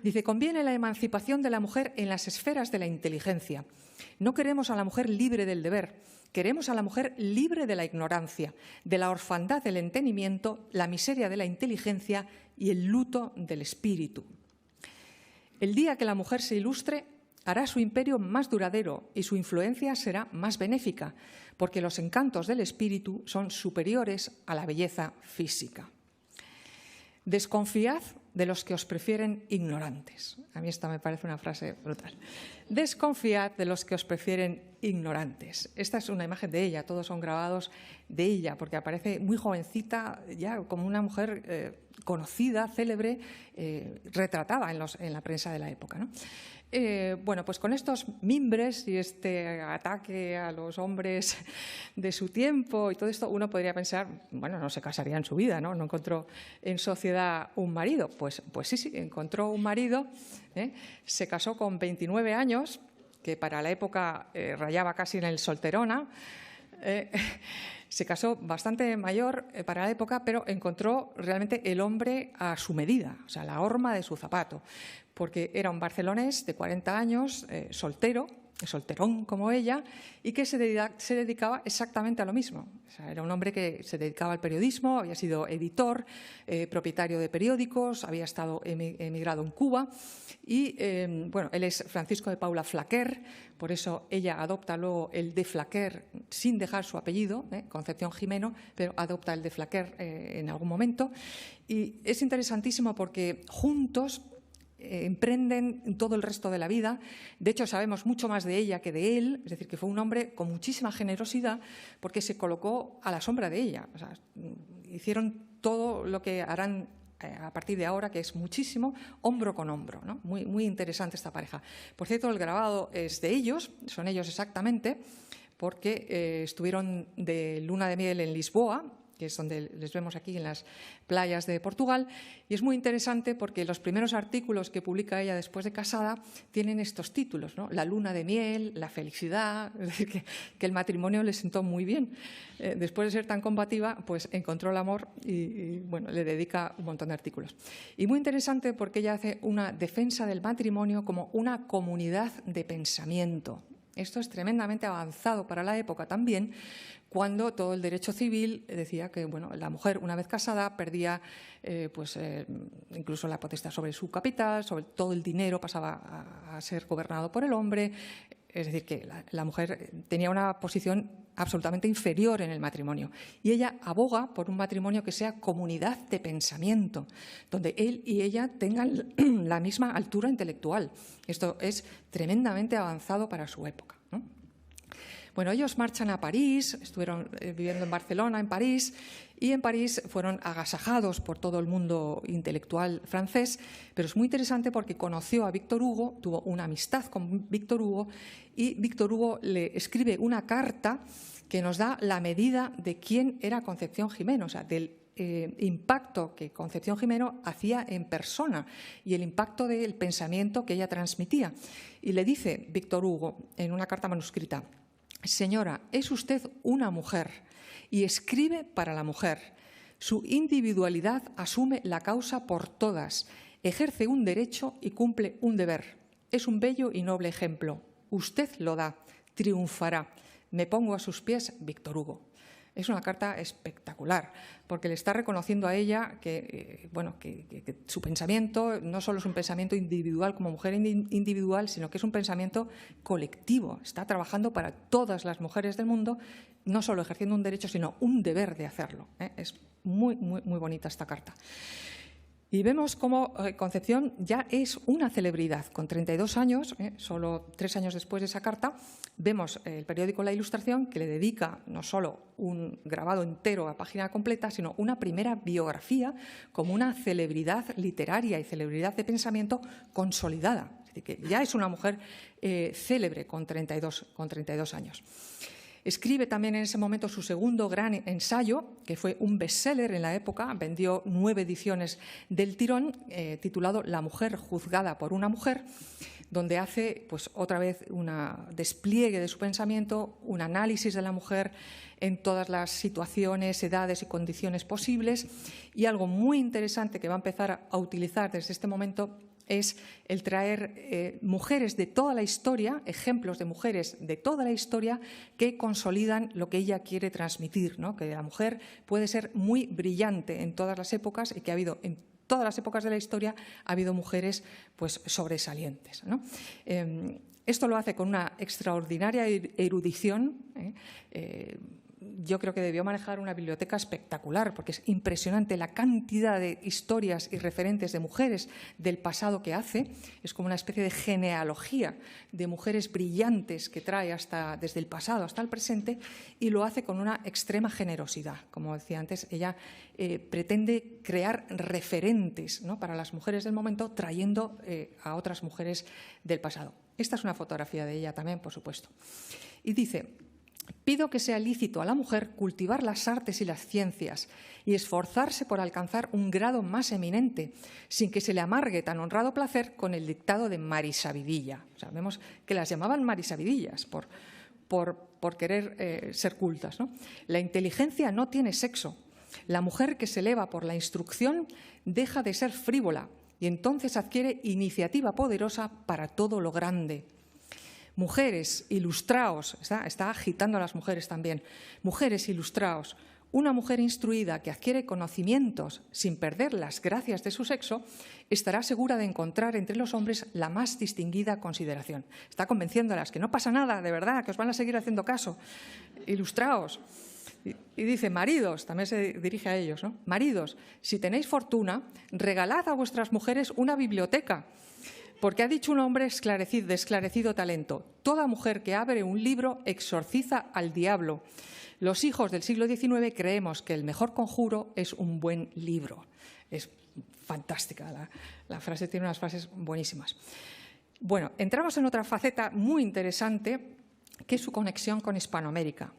Dice, conviene la emancipación de la mujer en las esferas de la inteligencia. No queremos a la mujer libre del deber. Queremos a la mujer libre de la ignorancia, de la orfandad del entendimiento, la miseria de la inteligencia y el luto del espíritu. El día que la mujer se ilustre, hará su imperio más duradero y su influencia será más benéfica, porque los encantos del espíritu son superiores a la belleza física. Desconfiad de los que os prefieren ignorantes. A mí esta me parece una frase brutal. Desconfiad de los que os prefieren ignorantes. Esta es una imagen de ella, todos son grabados de ella, porque aparece muy jovencita, ya como una mujer conocida, célebre, retratada en la prensa de la época, ¿no? Bueno, pues con estos mimbres y este ataque a los hombres de su tiempo y todo esto, uno podría pensar, bueno, no se casaría en su vida, ¿no? No encontró en sociedad un marido. Pues sí, encontró un marido, se casó con 29 años, que para la época rayaba casi en el solterona. Se casó bastante mayor para la época, pero encontró realmente el hombre a su medida, o sea, la horma de su zapato, porque era un barcelonés de 40 años, solterón como ella, y que se dedicaba exactamente a lo mismo. O sea, era un hombre que se dedicaba al periodismo, había sido editor, propietario de periódicos, había estado emigrado en Cuba y, bueno, él es Francisco de Paula Flaquer, por eso ella adopta luego el de Flaquer sin dejar su apellido, Concepción Gimeno, pero adopta el de Flaquer en algún momento. Y es interesantísimo porque juntos emprenden todo el resto de la vida. De hecho, sabemos mucho más de ella que de él, es decir, que fue un hombre con muchísima generosidad porque se colocó a la sombra de ella. O sea, hicieron todo lo que harán a partir de ahora, que es muchísimo, hombro con hombro, ¿no? Muy interesante esta pareja. Por cierto, el grabado es de ellos, son ellos exactamente, porque estuvieron de luna de miel en Lisboa, que es donde les vemos aquí en las playas de Portugal, y es muy interesante porque los primeros artículos que publica ella después de casada tienen estos títulos, ¿no? La luna de miel, la felicidad, es decir, que el matrimonio le sentó muy bien. Después de ser tan combativa, pues encontró el amor y bueno, le dedica un montón de artículos. Y muy interesante porque ella hace una defensa del matrimonio como una comunidad de pensamiento. Esto es tremendamente avanzado para la época también, cuando todo el derecho civil decía que bueno, la mujer, una vez casada, perdía incluso la potestad sobre su capital, sobre todo el dinero pasaba a ser gobernado por el hombre. Es decir, que la mujer tenía una posición absolutamente inferior en el matrimonio. Y ella aboga por un matrimonio que sea comunidad de pensamiento, donde él y ella tengan la misma altura intelectual. Esto es tremendamente avanzado para su época, ¿no? Bueno, ellos marchan a París, estuvieron viviendo en Barcelona, en París, y en París fueron agasajados por todo el mundo intelectual francés, pero es muy interesante porque conoció a Víctor Hugo, tuvo una amistad con Víctor Hugo, y Víctor Hugo le escribe una carta que nos da la medida de quién era Concepción Gimeno, o sea, del impacto que Concepción Gimeno hacía en persona y el impacto del pensamiento que ella transmitía. Y le dice Víctor Hugo en una carta manuscrita: Señora, es usted una mujer y escribe para la mujer. Su individualidad asume la causa por todas, ejerce un derecho y cumple un deber. Es un bello y noble ejemplo. Usted lo da, triunfará. Me pongo a sus pies, Víctor Hugo. Es una carta espectacular, porque le está reconociendo a ella que su pensamiento no solo es un pensamiento individual como mujer individual, sino que es un pensamiento colectivo. Está trabajando para todas las mujeres del mundo, no solo ejerciendo un derecho, sino un deber de hacerlo. Es muy bonita esta carta. Y vemos cómo Concepción ya es una celebridad. Con 32 años, solo 3 años después de esa carta, vemos el periódico La Ilustración, que le dedica no solo un grabado entero a página completa, sino una primera biografía como una celebridad literaria y celebridad de pensamiento consolidada. Es decir, que ya es una mujer célebre con 32 años. Escribe también en ese momento su segundo gran ensayo, que fue un bestseller en la época, vendió 9 ediciones del tirón, titulado La mujer juzgada por una mujer, donde hace pues, otra vez un despliegue de su pensamiento, un análisis de la mujer en todas las situaciones, edades y condiciones posibles. Y algo muy interesante que va a empezar a utilizar desde este momento es el traer mujeres de toda la historia, ejemplos de mujeres de toda la historia que consolidan lo que ella quiere transmitir, ¿no? Que la mujer puede ser muy brillante en todas las épocas y que ha habido en todas las épocas de la historia ha habido mujeres pues, sobresalientes, ¿no? Esto lo hace con una extraordinaria erudición. Yo creo que debió manejar una biblioteca espectacular, porque es impresionante la cantidad de historias y referentes de mujeres del pasado que hace. Es como una especie de genealogía de mujeres brillantes que trae desde el pasado hasta el presente, y lo hace con una extrema generosidad. Como decía antes, ella pretende crear referentes, ¿no?, para las mujeres del momento, trayendo a otras mujeres del pasado. Esta es una fotografía de ella también, por supuesto. Y dice: pido que sea lícito a la mujer cultivar las artes y las ciencias y esforzarse por alcanzar un grado más eminente, sin que se le amargue tan honrado placer con el dictado de marisabidilla. O sea, vemos que las llamaban marisabidillas por querer ser cultas, ¿no? La inteligencia no tiene sexo. La mujer que se eleva por la instrucción deja de ser frívola y entonces adquiere iniciativa poderosa para todo lo grande. Mujeres, ilustraos, está agitando a las mujeres también. Mujeres, ilustraos. Una mujer instruida que adquiere conocimientos sin perder las gracias de su sexo estará segura de encontrar entre los hombres la más distinguida consideración. Está convenciéndolas que no pasa nada, de verdad, que os van a seguir haciendo caso. Ilustraos. Y dice: maridos, también se dirige a ellos, ¿no? Maridos, si tenéis fortuna, regalad a vuestras mujeres una biblioteca. Porque ha dicho un hombre de esclarecido talento: toda mujer que abre un libro exorciza al diablo. Los hijos del siglo XIX creemos que el mejor conjuro es un buen libro. Es fantástica, la frase tiene unas frases buenísimas. Bueno, entramos en otra faceta muy interesante, que es su conexión con Hispanoamérica,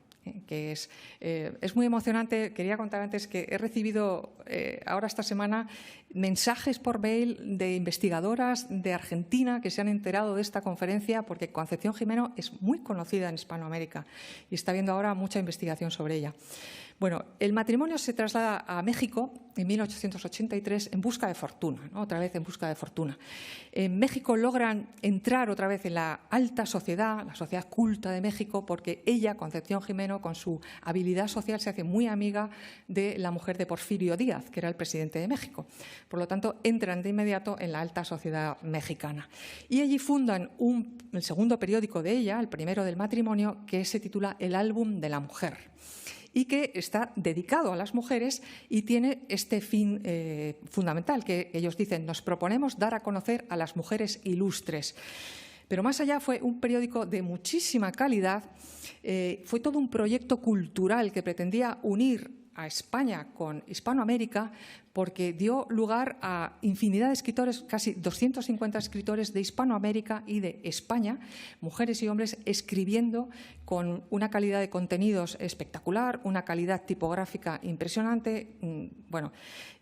que es muy emocionante. Quería contar antes que he recibido ahora esta semana mensajes por mail de investigadoras de Argentina que se han enterado de esta conferencia, porque Concepción Gimeno es muy conocida en Hispanoamérica y está habiendo ahora mucha investigación sobre ella. Bueno, el matrimonio se traslada a México en 1883 en busca de fortuna, ¿no? Otra vez en busca de fortuna. En México logran entrar otra vez en la alta sociedad, la sociedad culta de México, porque ella, Concepción Gimeno, con su habilidad social, se hace muy amiga de la mujer de Porfirio Díaz, que era el presidente de México. Por lo tanto, entran de inmediato en la alta sociedad mexicana. Y allí fundan el segundo periódico de ella, el primero del matrimonio, que se titula El Álbum de la Mujer, y que está dedicado a las mujeres y tiene este fin fundamental, que ellos dicen: nos proponemos dar a conocer a las mujeres ilustres. Pero más allá, fue un periódico de muchísima calidad, fue todo un proyecto cultural que pretendía unir a España con Hispanoamérica, porque dio lugar a infinidad de escritores, casi 250 escritores de Hispanoamérica y de España, mujeres y hombres, escribiendo con una calidad de contenidos espectacular, una calidad tipográfica impresionante, bueno,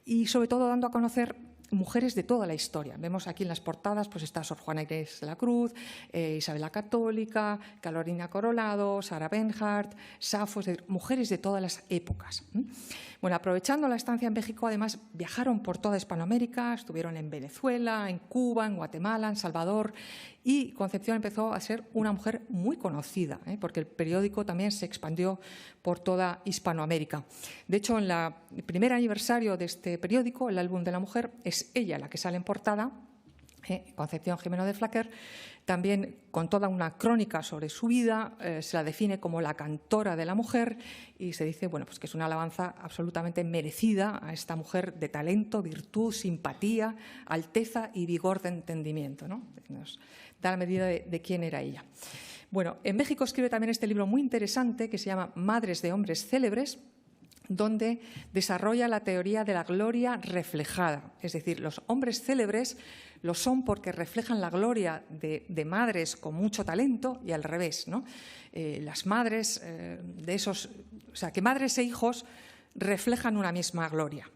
y sobre todo dando a conocer mujeres de toda la historia. Vemos aquí en las portadas, pues está Sor Juana Inés de la Cruz, Isabel la Católica, Carolina Coronado, Sarah Bernhardt, Safo, mujeres de todas las épocas. Bueno, aprovechando la estancia en México, además viajaron por toda Hispanoamérica, estuvieron en Venezuela, en Cuba, en Guatemala, en Salvador, y Concepción empezó a ser una mujer muy conocida, porque el periódico también se expandió por toda Hispanoamérica. De hecho, en el primer aniversario de este periódico, El Álbum de la Mujer, es ella la que sale en portada, Concepción Gimeno de Flaquer, también con toda una crónica sobre su vida, se la define como la cantora de la mujer y se dice bueno, pues que es una alabanza absolutamente merecida a esta mujer de talento, virtud, simpatía, alteza y vigor de entendimiento, ¿no? Nos da la medida de quién era ella. Bueno, en México escribe también este libro muy interesante que se llama Madres de hombres célebres, donde desarrolla la teoría de la gloria reflejada. Es decir, los hombres célebres lo son porque reflejan la gloria de madres con mucho talento y al revés, ¿no? Las madres de esos, o sea, que madres e hijos reflejan una misma gloria.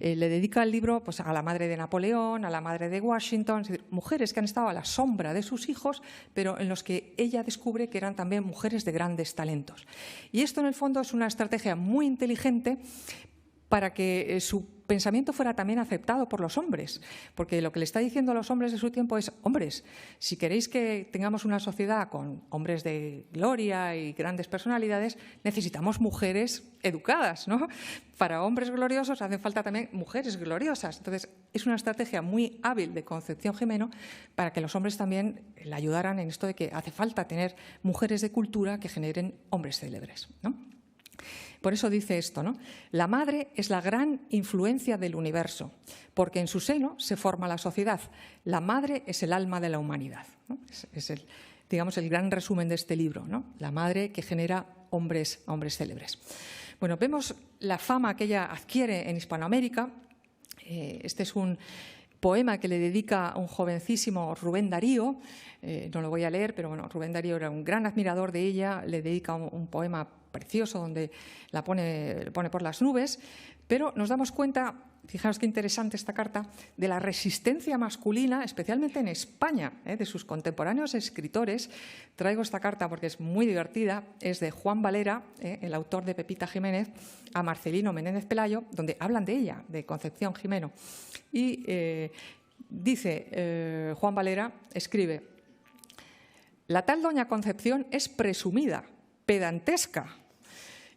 Le dedica el libro pues, a la madre de Napoleón, a la madre de Washington, es decir, mujeres que han estado a la sombra de sus hijos, pero en los que ella descubre que eran también mujeres de grandes talentos. Y esto, en el fondo, es una estrategia muy inteligente para que su pensamiento fuera también aceptado por los hombres, porque lo que le está diciendo a los hombres de su tiempo es: hombres, si queréis que tengamos una sociedad con hombres de gloria y grandes personalidades, necesitamos mujeres educadas, ¿no? Para hombres gloriosos hacen falta también mujeres gloriosas. Entonces, es una estrategia muy hábil de Concepción Gimeno para que los hombres también le ayudaran en esto de que hace falta tener mujeres de cultura que generen hombres célebres, ¿no? Por eso dice esto, ¿no? La madre es la gran influencia del universo, porque en su seno se forma la sociedad. La madre es el alma de la humanidad, ¿no? Es el, digamos, el gran resumen de este libro, ¿no? La madre que genera hombres célebres. Bueno, vemos la fama que ella adquiere en Hispanoamérica. Este es un poema que le dedica a un jovencísimo Rubén Darío. No lo voy a leer, pero bueno, Rubén Darío era un gran admirador de ella. Le dedica un poema precioso donde la pone por las nubes, pero nos damos cuenta, fijaos qué interesante esta carta, de la resistencia masculina, especialmente en España, de sus contemporáneos escritores. Traigo esta carta porque es muy divertida, es de Juan Valera, el autor de Pepita Jiménez, a Marcelino Menéndez Pelayo, donde hablan de ella, de Concepción Gimeno. Y dice Juan Valera, escribe: la tal doña Concepción es presumida, pedantesca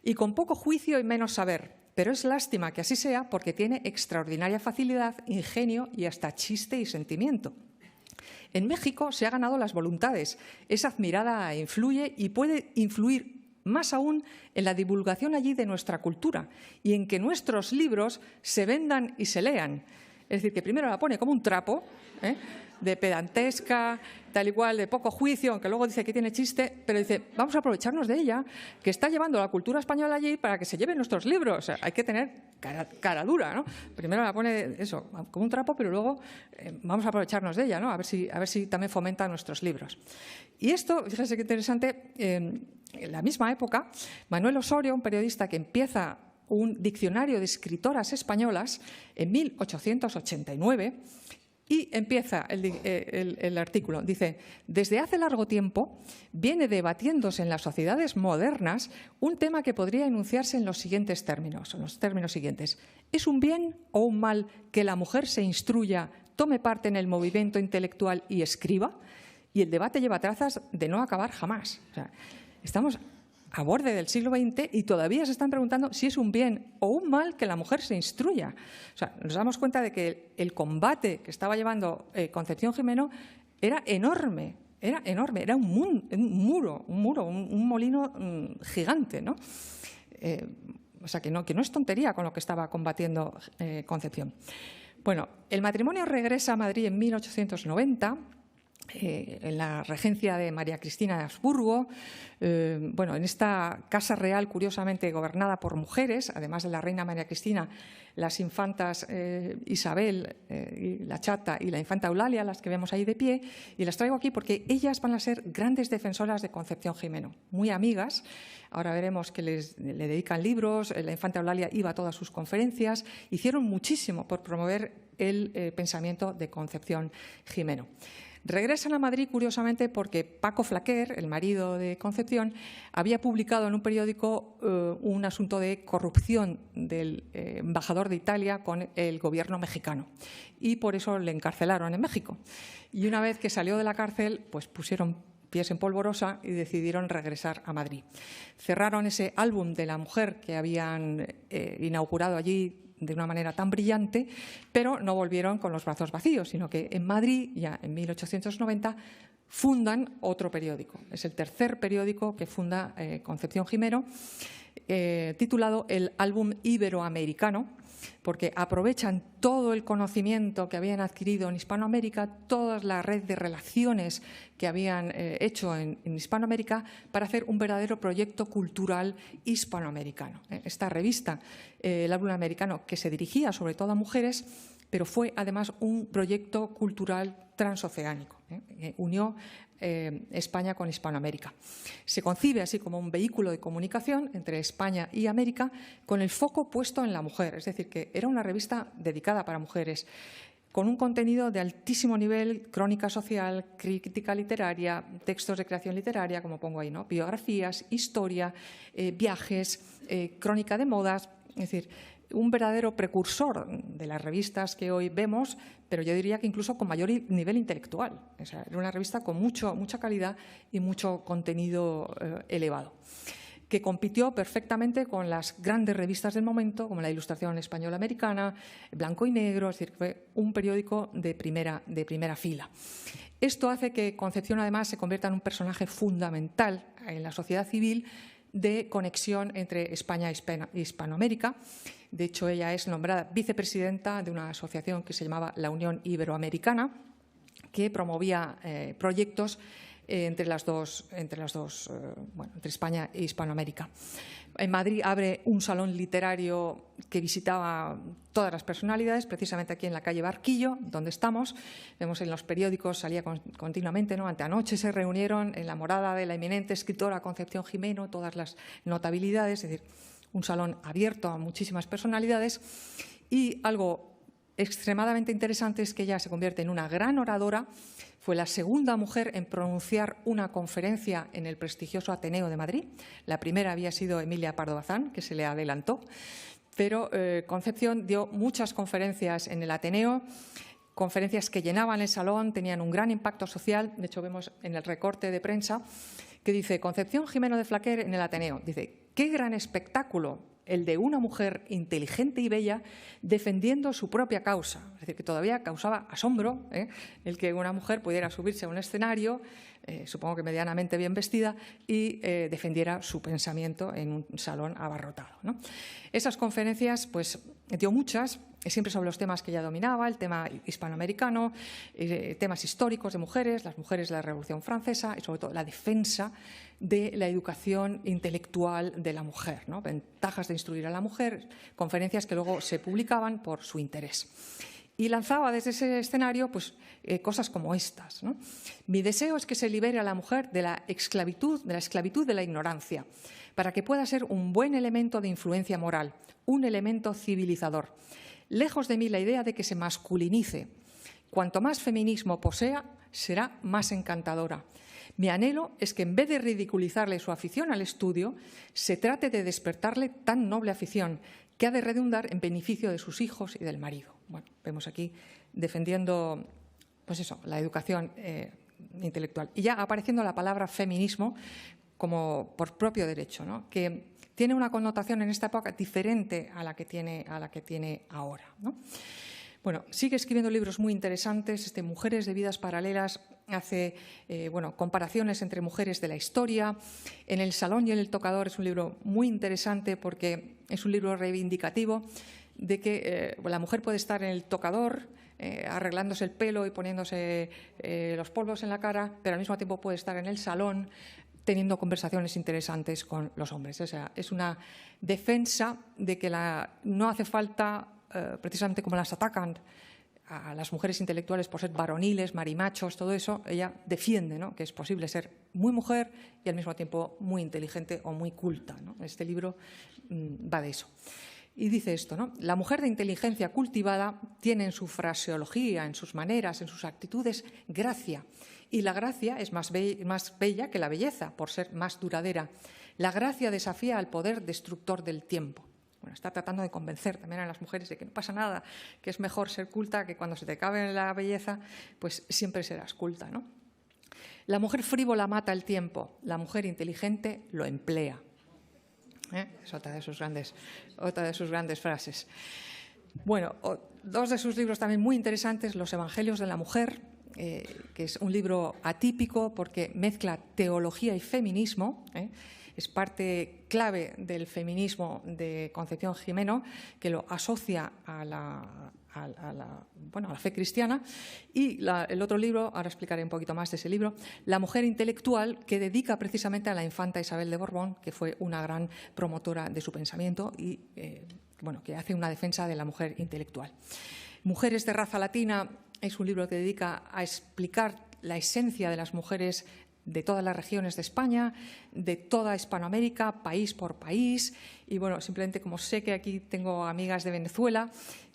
y con poco juicio y menos saber, pero es lástima que así sea porque tiene extraordinaria facilidad, ingenio y hasta chiste y sentimiento. En México se ha ganado las voluntades, es admirada e influye y puede influir más aún en la divulgación allí de nuestra cultura y en que nuestros libros se vendan y se lean. Es decir, que primero la pone como un trapo, de pedantesca, tal igual, de poco juicio, aunque luego dice que tiene chiste, pero dice, vamos a aprovecharnos de ella, que está llevando la cultura española allí para que se lleven nuestros libros. O sea, hay que tener cara dura, ¿no? Primero la pone eso, como un trapo, pero luego vamos a aprovecharnos de ella, ¿no? A ver si también fomenta nuestros libros. Y esto, fíjense qué interesante, en la misma época, Manuel Osorio, un periodista que empieza un diccionario de escritoras españolas en 1889, y empieza el artículo. Dice: desde hace largo tiempo viene debatiéndose en las sociedades modernas un tema que podría enunciarse en los siguientes términos, en los términos siguientes. ¿Es un bien o un mal que la mujer se instruya, tome parte en el movimiento intelectual y escriba? Y el debate lleva trazas de no acabar jamás. O sea, estamos a borde del siglo XX y todavía se están preguntando si es un bien o un mal que la mujer se instruya. O sea, nos damos cuenta de que el combate que estaba llevando Concepción Gimeno era enorme, era un molino gigante, ¿no? O sea, que no es tontería con lo que estaba combatiendo Concepción. Bueno, el matrimonio regresa a Madrid en 1890, en la regencia de María Cristina de Habsburgo, en esta casa real curiosamente gobernada por mujeres, además de la reina María Cristina, las infantas Isabel, la Chata y la infanta Eulalia, las que vemos ahí de pie, y las traigo aquí porque ellas van a ser grandes defensoras de Concepción Gimeno, muy amigas. Ahora veremos que le dedican libros, la infanta Eulalia iba a todas sus conferencias, hicieron muchísimo por promover el pensamiento de Concepción Gimeno. Regresan a Madrid, curiosamente, porque Paco Flaquer, el marido de Concepción, había publicado en un periódico un asunto de corrupción del embajador de Italia con el gobierno mexicano. Y por eso le encarcelaron en México. Y una vez que salió de la cárcel, pues pusieron pies en polvorosa y decidieron regresar a Madrid. Cerraron ese álbum de la mujer que habían inaugurado allí de una manera tan brillante, pero no volvieron con los brazos vacíos, sino que en Madrid, ya en 1890, fundan otro periódico. Es el tercer periódico que funda Concepción Gimeno, titulado El Álbum Iberoamericano, porque aprovechan todo el conocimiento que habían adquirido en Hispanoamérica, toda la red de relaciones que habían hecho en Hispanoamérica para hacer un verdadero proyecto cultural hispanoamericano. Esta revista, El Álbum Americano, que se dirigía sobre todo a mujeres, pero fue además un proyecto cultural transoceánico. Unió España con Hispanoamérica. Se concibe así como un vehículo de comunicación entre España y América con el foco puesto en la mujer, es decir, que era una revista dedicada para mujeres, con un contenido de altísimo nivel, crónica social, crítica literaria, textos de creación literaria, como pongo ahí, ¿no? Biografías, historia, viajes, crónica de modas, es decir, un verdadero precursor de las revistas que hoy vemos, pero yo diría que incluso con mayor nivel intelectual. O sea, era una revista con mucha calidad y mucho contenido elevado, que compitió perfectamente con las grandes revistas del momento, como la Ilustración Española Americana, Blanco y Negro, es decir, fue un periódico de primera fila. Esto hace que Concepción, además, se convierta en un personaje fundamental en la sociedad civil de conexión entre España e Hispanoamérica. De hecho, ella es nombrada vicepresidenta de una asociación que se llamaba la Unión Iberoamericana, que promovía proyectos entre España e Hispanoamérica. En Madrid abre un salón literario que visitaba todas las personalidades, precisamente aquí en la calle Barquillo, donde estamos. Vemos en los periódicos, salía continuamente, ¿no? Anoche se reunieron en la morada de la eminente escritora Concepción Gimeno todas las notabilidades, es decir, un salón abierto a muchísimas personalidades. Y algo extremadamente interesante es que ella se convierte en una gran oradora. Fue la segunda mujer en pronunciar una conferencia en el prestigioso Ateneo de Madrid. La primera había sido Emilia Pardo Bazán, que se le adelantó. Pero Concepción dio muchas conferencias en el Ateneo, conferencias que llenaban el salón, tenían un gran impacto social. De hecho, vemos en el recorte de prensa que dice Concepción Gimeno de Flaquer en el Ateneo. Dice, qué gran espectáculo el de una mujer inteligente y bella defendiendo su propia causa. Es decir, que todavía causaba asombro el que una mujer pudiera subirse a un escenario, supongo que medianamente bien vestida, y defendiera su pensamiento en un salón abarrotado, ¿no? Esas conferencias, pues, dio muchas, siempre sobre los temas que ella dominaba, el tema hispanoamericano, temas históricos de mujeres, las mujeres de la Revolución Francesa y, sobre todo, la defensa de la educación intelectual de la mujer, ¿no? Ventajas de instruir a la mujer, conferencias que luego se publicaban por su interés. Y lanzaba desde ese escenario pues, cosas como estas, ¿no? Mi deseo es que se libere a la mujer de la esclavitud de la ignorancia, para que pueda ser un buen elemento de influencia moral, un elemento civilizador. Lejos de mí la idea de que se masculinice. Cuanto más feminismo posea, será más encantadora. Mi anhelo es que, en vez de ridiculizarle su afición al estudio, se trate de despertarle tan noble afición que ha de redundar en beneficio de sus hijos y del marido. Bueno, vemos aquí defendiendo, pues eso, la educación intelectual. Y ya apareciendo la palabra feminismo como por propio derecho, ¿no? Que tiene una connotación en esta época diferente a la que tiene ahora, ¿no? Bueno, sigue escribiendo libros muy interesantes. Mujeres de vidas paralelas, hace comparaciones entre mujeres de la historia. En el Salón y en el Tocador es un libro muy interesante porque es un libro reivindicativo de que la mujer puede estar en el tocador arreglándose el pelo y poniéndose los polvos en la cara, pero al mismo tiempo puede estar en el salón teniendo conversaciones interesantes con los hombres. O sea, es una defensa de que no hace falta, precisamente como las atacan a las mujeres intelectuales por ser varoniles, marimachos, todo eso, ella defiende, ¿no?, que es posible ser muy mujer y al mismo tiempo muy inteligente o muy culta, ¿no? Este libro va de eso. Y dice esto, ¿no? La mujer de inteligencia cultivada tiene en su fraseología, en sus maneras, en sus actitudes, gracia. Y la gracia es más bella que la belleza, por ser más duradera. La gracia desafía al poder destructor del tiempo. Bueno, está tratando de convencer también a las mujeres de que no pasa nada, que es mejor ser culta, que cuando se te acabe la belleza, pues siempre serás culta, ¿no? La mujer frívola mata el tiempo, la mujer inteligente lo emplea. Es otra de sus grandes frases. Bueno, dos de sus libros también muy interesantes, Los Evangelios de la Mujer, que es un libro atípico porque mezcla teología y feminismo, es parte clave del feminismo de Concepción Gimeno, que lo asocia a la fe cristiana. Y el otro libro, ahora explicaré un poquito más de ese libro, La mujer intelectual, que dedica precisamente a la infanta Isabel de Borbón, que fue una gran promotora de su pensamiento y que hace una defensa de la mujer intelectual. Mujeres de raza latina es un libro que dedica a explicar la esencia de las mujeres de todas las regiones de España, de toda Hispanoamérica, país por país. Y bueno, simplemente como sé que aquí tengo amigas de Venezuela,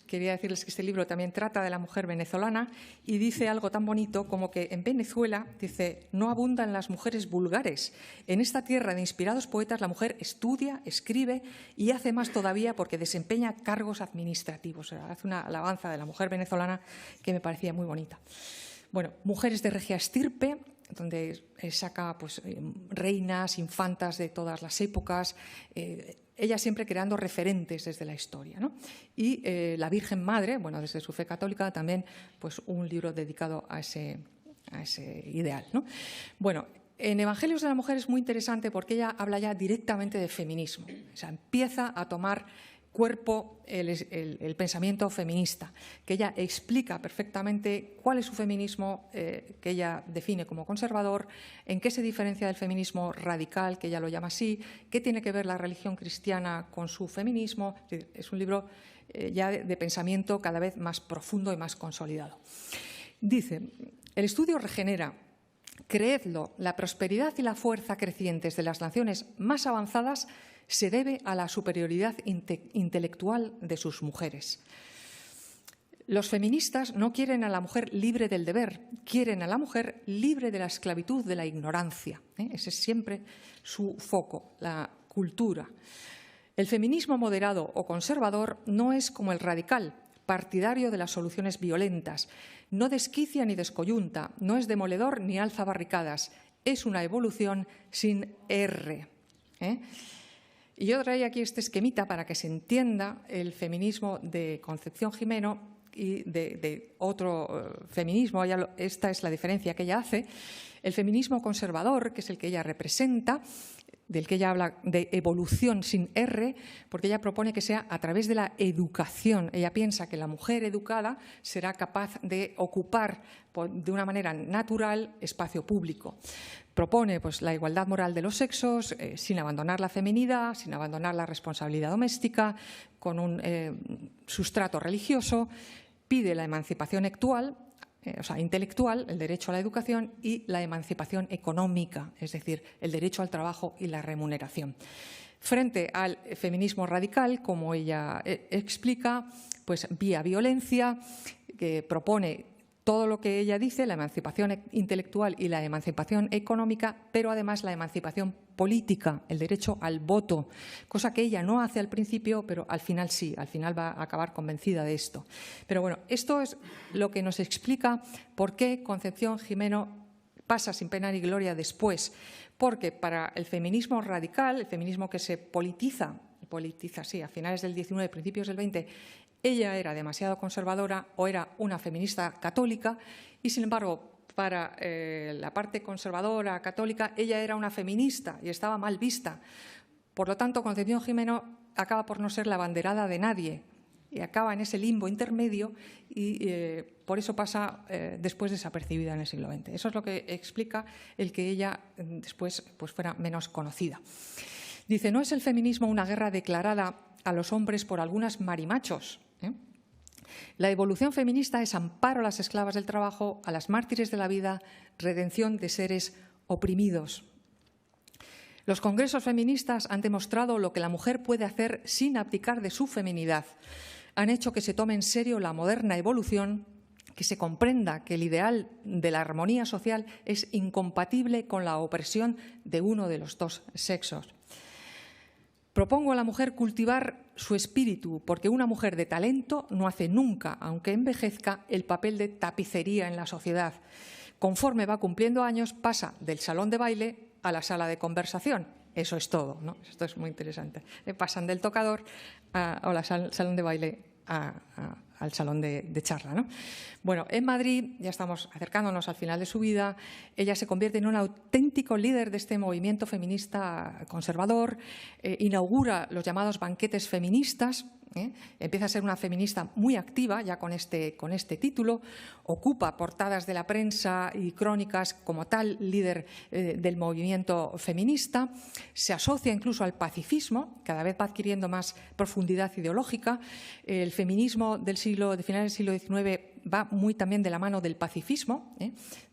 quería decirles que este libro también trata de la mujer venezolana y dice algo tan bonito como que en Venezuela, dice, no abundan las mujeres vulgares. En esta tierra de inspirados poetas la mujer estudia, escribe y hace más todavía porque desempeña cargos administrativos. O sea, hace una alabanza de la mujer venezolana que me parecía muy bonita. Bueno, Mujeres de regia estirpe, donde saca reinas, infantas de todas las épocas, ella siempre creando referentes desde la historia, ¿no? Y La Virgen Madre, desde su fe católica también un libro dedicado a ese ideal, ¿no? Bueno, en Evangelios de la Mujer es muy interesante porque ella habla ya directamente de feminismo, o sea, empieza a tomar cuerpo el pensamiento feminista, que ella explica perfectamente cuál es su feminismo, que ella define como conservador, en qué se diferencia del feminismo radical, que ella lo llama así, qué tiene que ver la religión cristiana con su feminismo. Es un libro ya de pensamiento cada vez más profundo y más consolidado. Dice, el estudio regenera. Creedlo, la prosperidad y la fuerza crecientes de las naciones más avanzadas se debe a la superioridad intelectual de sus mujeres. Los feministas no quieren a la mujer libre del deber, quieren a la mujer libre de la esclavitud de la ignorancia. Ese es siempre su foco, la cultura. El feminismo moderado o conservador no es como el radical, partidario de las soluciones violentas. No desquicia ni descoyunta, no es demoledor ni alza barricadas. Es una evolución sin R. Y yo traía aquí este esquemita para que se entienda el feminismo de Concepción Gimeno y de otro feminismo. Esta es la diferencia que ella hace. El feminismo conservador, que es el que ella representa, del que ella habla de evolución sin R, porque ella propone que sea a través de la educación. Ella piensa que la mujer educada será capaz de ocupar de una manera natural espacio público. Propone la igualdad moral de los sexos, sin abandonar la feminidad, sin abandonar la responsabilidad doméstica, con un sustrato religioso. Pide la emancipación intelectual, el derecho a la educación y la emancipación económica, es decir, el derecho al trabajo y la remuneración. Frente al feminismo radical, como ella explica, vía violencia, que propone todo lo que ella dice, la emancipación intelectual y la emancipación económica, pero además la emancipación política, el derecho al voto, cosa que ella no hace al principio, pero al final sí, al final va a acabar convencida de esto. Pero bueno, esto es lo que nos explica por qué Concepción Gimeno pasa sin pena ni gloria después, porque para el feminismo radical, el feminismo que se politiza sí, a finales del XIX y principios del XX, ella era demasiado conservadora o era una feminista católica y, sin embargo, para la parte conservadora católica, ella era una feminista y estaba mal vista. Por lo tanto, Concepción Gimeno acaba por no ser la abanderada de nadie y acaba en ese limbo intermedio y por eso pasa después desapercibida en el siglo XX. Eso es lo que explica el que ella después fuera menos conocida. Dice, no es el feminismo una guerra declarada a los hombres por algunas marimachos. La evolución feminista es amparo a las esclavas del trabajo, a las mártires de la vida, redención de seres oprimidos. Los congresos feministas han demostrado lo que la mujer puede hacer sin abdicar de su feminidad. Han hecho que se tome en serio la moderna evolución, que se comprenda que el ideal de la armonía social es incompatible con la opresión de uno de los dos sexos. Propongo a la mujer cultivar su espíritu, porque una mujer de talento no hace nunca, aunque envejezca, el papel de tapicería en la sociedad. Conforme va cumpliendo años, pasa del salón de baile a la sala de conversación. Eso es todo, ¿no? Esto es muy interesante. Pasan del tocador al salón de baile al salón de charla, ¿no? Bueno, en Madrid, ya estamos acercándonos al final de su vida, ella se convierte en un auténtico líder de este movimiento feminista conservador, inaugura los llamados banquetes feministas, empieza a ser una feminista muy activa ya con este título, ocupa portadas de la prensa y crónicas como tal líder del movimiento feminista, se asocia incluso al pacifismo, cada vez va adquiriendo más profundidad ideológica. El feminismo de finales del siglo XIX va muy también de la mano del pacifismo.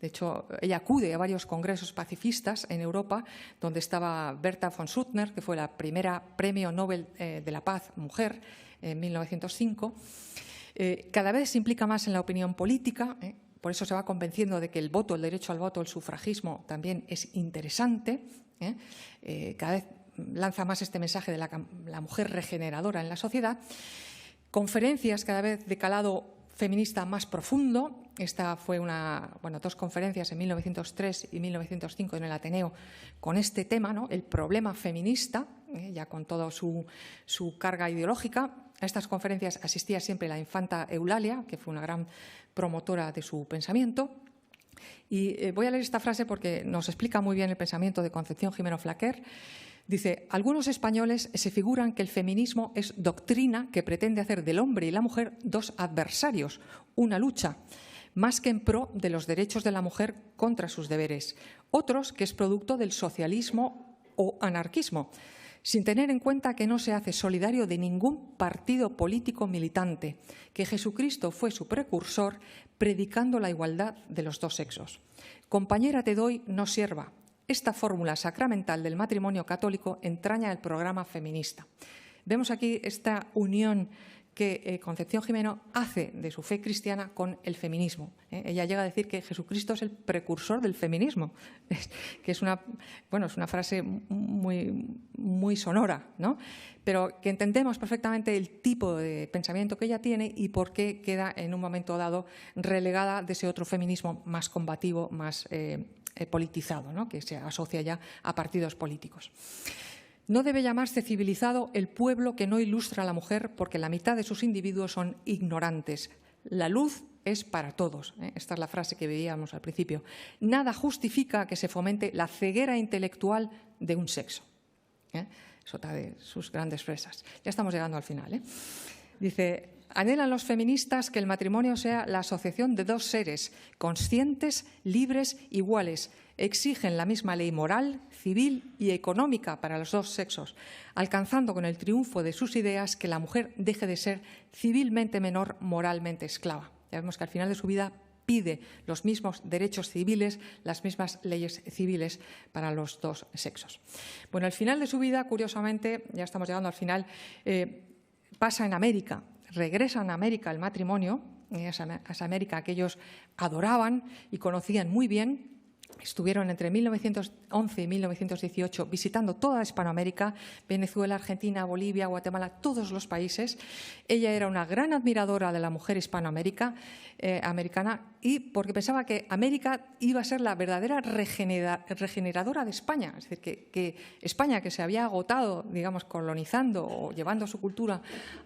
De hecho, ella acude a varios congresos pacifistas en Europa, donde estaba Berta von Suttner, que fue la primera premio Nobel de la Paz mujer en 1905. Cada vez se implica más en la opinión política, por eso se va convenciendo de que el voto, el derecho al voto, el sufragismo también es interesante. Cada vez lanza más este mensaje de la mujer regeneradora en la sociedad. Conferencias cada vez de calado feminista más profundo. Esta fue dos conferencias en 1903 y 1905 en el Ateneo con este tema, ¿no? El problema feminista, ya con toda su carga ideológica. A estas conferencias asistía siempre la infanta Eulalia, que fue una gran promotora de su pensamiento. Y voy a leer esta frase porque nos explica muy bien el pensamiento de Concepción Gimeno Flaquer. Dice: algunos españoles se figuran que el feminismo es doctrina que pretende hacer del hombre y la mujer dos adversarios, una lucha, más que en pro de los derechos de la mujer contra sus deberes. Otros que es producto del socialismo o anarquismo, sin tener en cuenta que no se hace solidario de ningún partido político militante, que Jesucristo fue su precursor predicando la igualdad de los dos sexos. Compañera te doy, no sierva. Esta fórmula sacramental del matrimonio católico entraña el programa feminista. Vemos aquí esta unión que Concepción Gimeno hace de su fe cristiana con el feminismo. Ella llega a decir que Jesucristo es el precursor del feminismo, que es una frase muy sonora, ¿no? Pero que entendemos perfectamente el tipo de pensamiento que ella tiene y por qué queda en un momento dado relegada de ese otro feminismo más combativo, más politizado, ¿no? Que se asocia ya a partidos políticos. No debe llamarse civilizado el pueblo que no ilustra a la mujer, porque la mitad de sus individuos son ignorantes. La luz es para todos. Esta es la frase que veíamos al principio. Nada justifica que se fomente la ceguera intelectual de un sexo. Es otra de sus grandes fresas. Ya estamos llegando al final. Dice: anhelan los feministas que el matrimonio sea la asociación de dos seres conscientes, libres, iguales. Exigen la misma ley moral, civil y económica para los dos sexos, alcanzando con el triunfo de sus ideas que la mujer deje de ser civilmente menor, moralmente esclava. Ya vemos que al final de su vida pide los mismos derechos civiles, las mismas leyes civiles para los dos sexos. Bueno, al final de su vida, curiosamente, ya estamos llegando al final, pasa en América. Regresa a América el matrimonio, esa América que ellos adoraban y conocían muy bien. Estuvieron entre 1911 y 1918 visitando toda Hispanoamérica, Venezuela, Argentina, Bolivia, Guatemala, todos los países. Ella era una gran admiradora de la mujer hispanoamericana y porque pensaba que América iba a ser la verdadera regeneradora de España. Es decir, que España, que se había agotado, digamos, colonizando o llevando su cultura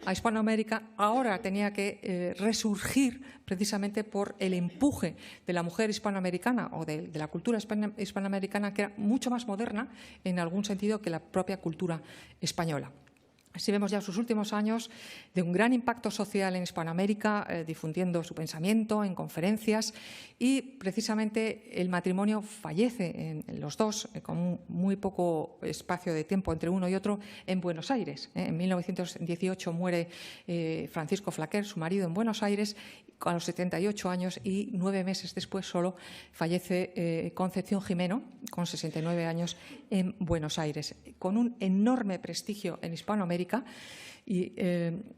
a Hispanoamérica, ahora tenía que resurgir precisamente por el empuje de la mujer hispanoamericana o de la cultura hispanoamericana, que era mucho más moderna en algún sentido que la propia cultura española. Así vemos ya sus últimos años de un gran impacto social en Hispanoamérica, difundiendo su pensamiento en conferencias, y precisamente el matrimonio fallece en los dos, con muy poco espacio de tiempo entre uno y otro, en Buenos Aires. En 1918 muere Francisco Flaquer, su marido, en Buenos Aires, a los 78 años, y 9 meses después solo fallece Concepción Gimeno, con 69 años, en Buenos Aires, con un enorme prestigio en Hispanoamérica. Y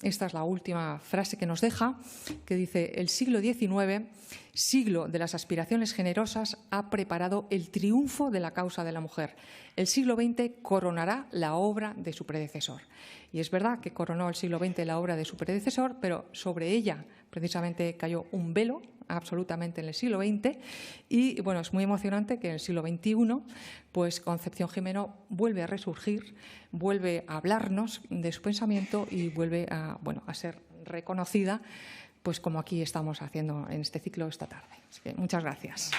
esta es la última frase que nos deja, que dice: el siglo XIX, siglo de las aspiraciones generosas, ha preparado el triunfo de la causa de la mujer. El siglo XX coronará la obra de su predecesor. Y es verdad que coronó el siglo XX la obra de su predecesor, pero sobre ella precisamente cayó un velo absolutamente en el siglo XX, y bueno, es muy emocionante que en el siglo XXI pues Concepción Gimeno vuelve a resurgir, vuelve a hablarnos de su pensamiento y vuelve a ser reconocida, pues como aquí estamos haciendo en este ciclo esta tarde. Así que muchas gracias.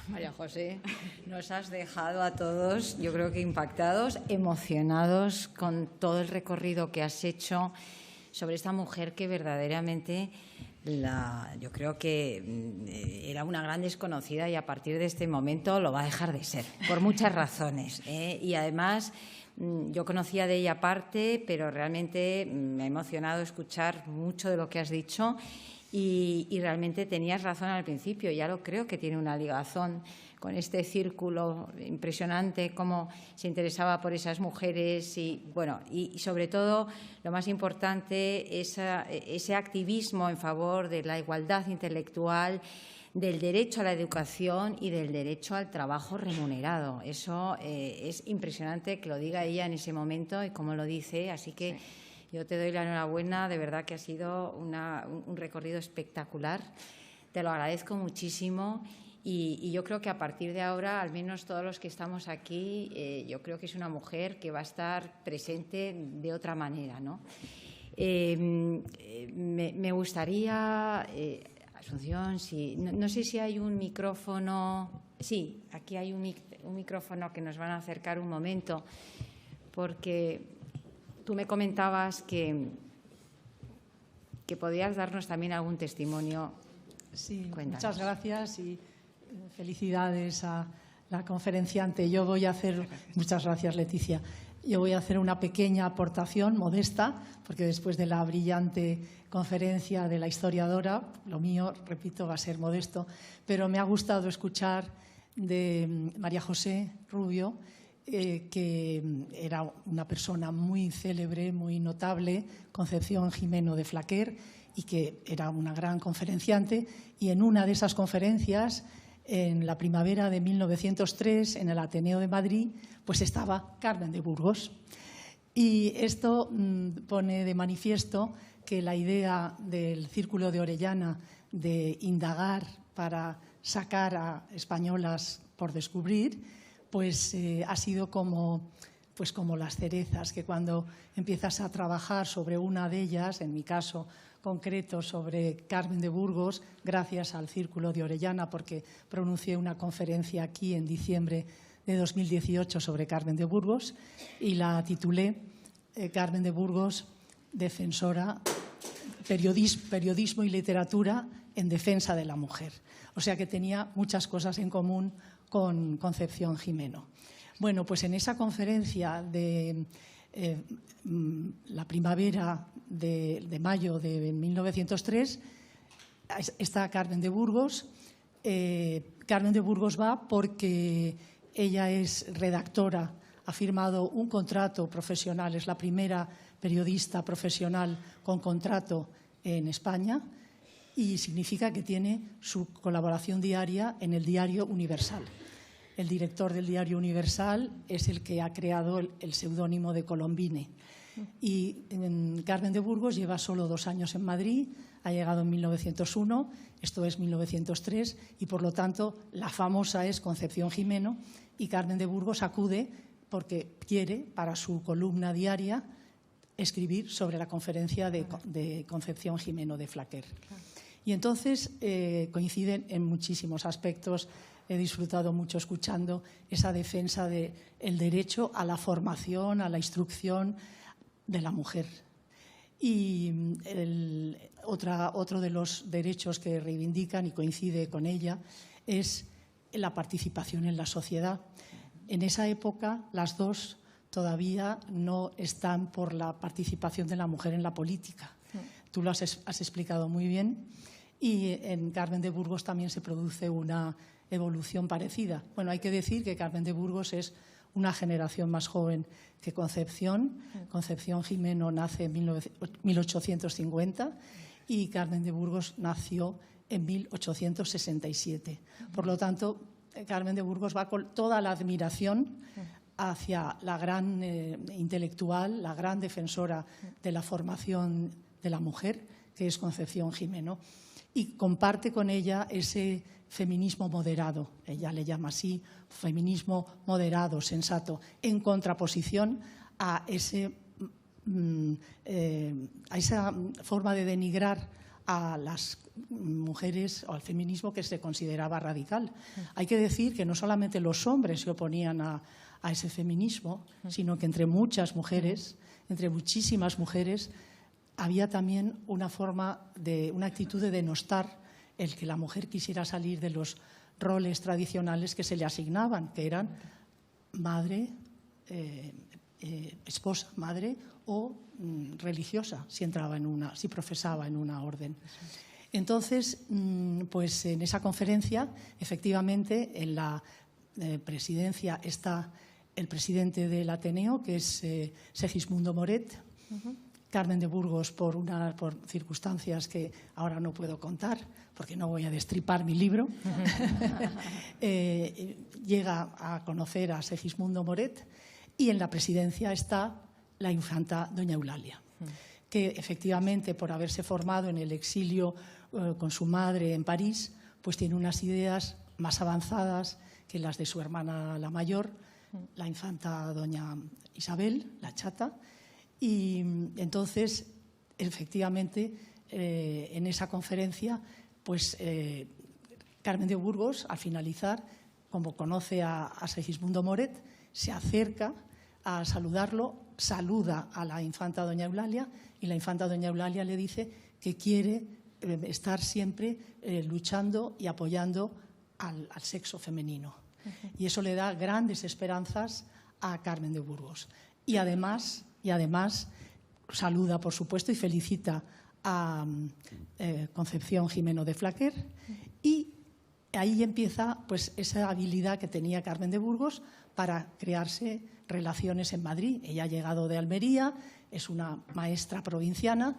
María José, nos has dejado a todos, yo creo que impactados, emocionados con todo el recorrido que has hecho sobre esta mujer que verdaderamente yo creo que era una gran desconocida y a partir de este momento lo va a dejar de ser, por muchas razones. Y además, yo conocía de ella parte, pero realmente me ha emocionado escuchar mucho de lo que has dicho. Y realmente tenías razón al principio, ya lo creo que tiene una ligazón con este círculo impresionante, cómo se interesaba por esas mujeres y, bueno, y sobre todo, lo más importante, ese activismo en favor de la igualdad intelectual, del derecho a la educación y del derecho al trabajo remunerado. Eso es impresionante que lo diga ella en ese momento y cómo lo dice, así que… Sí. Yo te doy la enhorabuena, de verdad que ha sido un recorrido espectacular. Te lo agradezco muchísimo y yo creo que a partir de ahora, al menos todos los que estamos aquí, yo creo que es una mujer que va a estar presente de otra manera, ¿no? Me gustaría, Asunción, no sé si hay un micrófono. Sí, aquí hay un micrófono que nos van a acercar un momento, porque… Tú me comentabas que podías darnos también algún testimonio. Sí, Cuéntanos. Muchas gracias y felicidades a la conferenciante. Yo voy a hacer, muchas gracias Leticia, yo voy a hacer una pequeña aportación modesta, porque después de la brillante conferencia de la historiadora, lo mío, repito, va a ser modesto, pero me ha gustado escuchar de María José Rubio, que era una persona muy célebre, muy notable, Concepción Gimeno de Flaquer, y que era una gran conferenciante. Y en una de esas conferencias, en la primavera de 1903, en el Ateneo de Madrid, pues estaba Carmen de Burgos. Y esto pone de manifiesto que la idea del Círculo de Orellana de indagar para sacar a españolas por descubrir, pues ha sido como las cerezas, que cuando empiezas a trabajar sobre una de ellas, en mi caso concreto sobre Carmen de Burgos, gracias al Círculo de Orellana, porque pronuncié una conferencia aquí en diciembre de 2018 sobre Carmen de Burgos y la titulé Carmen de Burgos, defensora, periodismo y literatura en defensa de la mujer. O sea que tenía muchas cosas en común con Concepción Gimeno. Bueno, pues en esa conferencia de la primavera de mayo de 1903 está Carmen de Burgos. Carmen de Burgos va porque ella es redactora, ha firmado un contrato profesional, es la primera periodista profesional con contrato en España y significa que tiene su colaboración diaria en el Diario Universal. El director del Diario Universal es el que ha creado el seudónimo de Colombine. Y Carmen de Burgos lleva solo 2 años en Madrid, ha llegado en 1901, esto es 1903, y por lo tanto la famosa es Concepción Gimeno, y Carmen de Burgos acude porque quiere, para su columna diaria, escribir sobre la conferencia de Concepción Gimeno de Flaquer. Y entonces coinciden en muchísimos aspectos. He disfrutado mucho escuchando esa defensa del derecho a la formación, a la instrucción de la mujer. Y otro de los derechos que reivindican y coincide con ella es la participación en la sociedad. En esa época, las dos todavía no están por la participación de la mujer en la política. Tú lo has explicado muy bien. Y en Carmen de Burgos también se produce una evolución parecida. Bueno, hay que decir que Carmen de Burgos es una generación más joven que Concepción. Concepción Gimeno nace en 1850 y Carmen de Burgos nació en 1867. Por lo tanto, Carmen de Burgos va con toda la admiración hacia la gran intelectual, la gran defensora de la formación de la mujer, que es Concepción Gimeno, y comparte con ella ese feminismo moderado, ella le llama así, feminismo moderado, sensato, en contraposición a esa forma de denigrar a las mujeres o al feminismo que se consideraba radical. Hay que decir que no solamente los hombres se oponían a ese feminismo, sino que entre muchas mujeres, entre muchísimas mujeres, había también una actitud de denostar el que la mujer quisiera salir de los roles tradicionales que se le asignaban, que eran madre, esposa, madre o religiosa, si profesaba en una orden. Entonces, pues en esa conferencia, efectivamente, en la presidencia está el presidente del Ateneo, que es Segismundo Moret. Carmen de Burgos, por circunstancias que ahora no puedo contar, porque no voy a destripar mi libro, llega a conocer a Segismundo Moret, y en la presidencia está la infanta doña Eulalia, que efectivamente, por haberse formado en el exilio con su madre en París, pues tiene unas ideas más avanzadas que las de su hermana la mayor, la infanta doña Isabel, la chata. Y entonces, efectivamente, en esa conferencia, pues Carmen de Burgos, al finalizar, como conoce a Segismundo Moret, se acerca a saludarlo, saluda a la infanta doña Eulalia, y la infanta doña Eulalia le dice que quiere estar siempre luchando y apoyando al sexo femenino. Y eso le da grandes esperanzas a Carmen de Burgos. Y además saluda, por supuesto, y felicita a Concepción Gimeno de Flaquer, y ahí empieza pues esa habilidad que tenía Carmen de Burgos para crearse relaciones en Madrid. Ella ha llegado de Almería, es una maestra provinciana,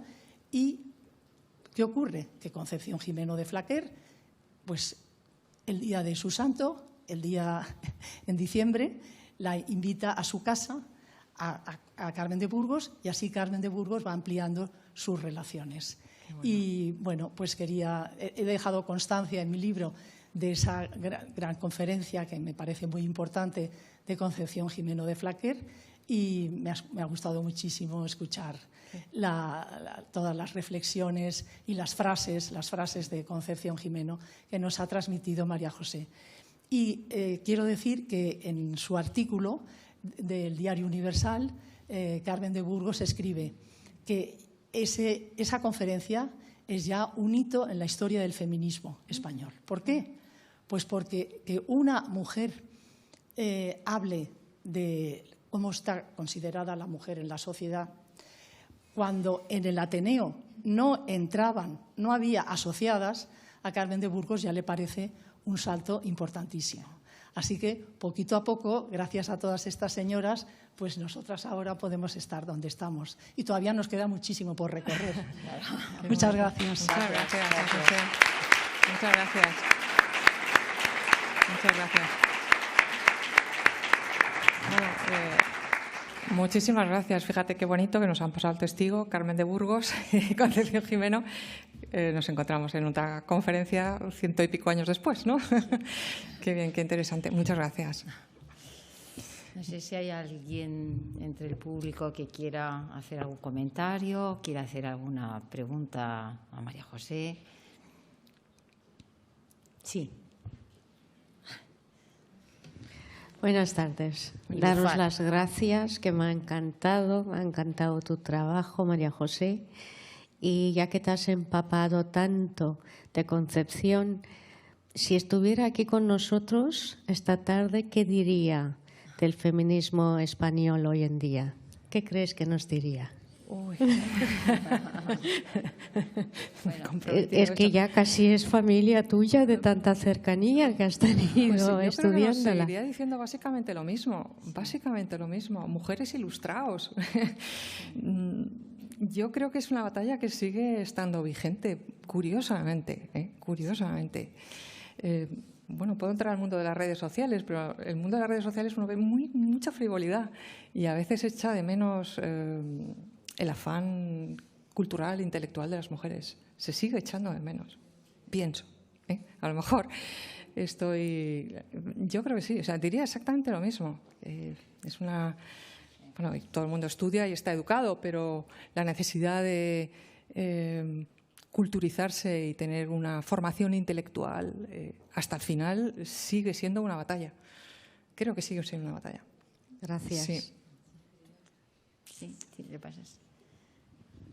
y ¿qué ocurre? Que Concepción Gimeno de Flaquer, pues el día de su santo, en diciembre, la invita a su casa a Carmen de Burgos, y así Carmen de Burgos va ampliando sus relaciones. Bueno. Y bueno, pues he dejado constancia en mi libro de esa gran conferencia que me parece muy importante de Concepción Gimeno de Flaquer, y me ha gustado muchísimo escuchar todas las reflexiones y las frases de Concepción Gimeno que nos ha transmitido María José. Y quiero decir que en su artículo del Diario Universal, Carmen de Burgos escribe que esa conferencia es ya un hito en la historia del feminismo español. ¿Por qué? Pues porque que una mujer hable de cómo está considerada la mujer en la sociedad, cuando en el Ateneo no había asociadas, a Carmen de Burgos ya le parece un salto importantísimo. Así que, poquito a poco, gracias a todas estas señoras, pues nosotras ahora podemos estar donde estamos. Y todavía nos queda muchísimo por recorrer. Muchas gracias. Muchas gracias, José. Muchas gracias. Muchas gracias. Bueno, muchísimas gracias. Fíjate qué bonito que nos han pasado el testigo, Carmen de Burgos y Concepción Gimeno. Nos encontramos en otra conferencia 100 y pico años después, ¿no? Qué bien, qué interesante. Muchas gracias. No sé si hay alguien entre el público que quiera hacer algún comentario, quiera hacer alguna pregunta a María José. Sí. Buenas tardes. Daros las gracias, que me ha encantado tu trabajo, María José. Y ya que te has empapado tanto de Concepción, si estuviera aquí con nosotros esta tarde, ¿qué diría del feminismo español hoy en día? ¿Qué crees que nos diría? Uy. Es que ya casi es familia tuya de tanta cercanía que has tenido Pues sí, estudiándola. Yo seguiría diciendo básicamente lo mismo, mujeres ilustraos. Yo creo que es una batalla que sigue estando vigente, curiosamente, curiosamente. Bueno, puedo entrar al mundo de las redes sociales, pero el mundo de las redes sociales uno ve mucha frivolidad y a veces echa de menos el afán cultural, intelectual de las mujeres. Se sigue echando de menos, pienso. A lo mejor yo creo que sí, o sea, diría exactamente lo mismo. Es una... Bueno, todo el mundo estudia y está educado, pero la necesidad de culturizarse y tener una formación intelectual hasta el final sigue siendo una batalla. Creo que sigue siendo una batalla. Gracias. Sí, le pasas.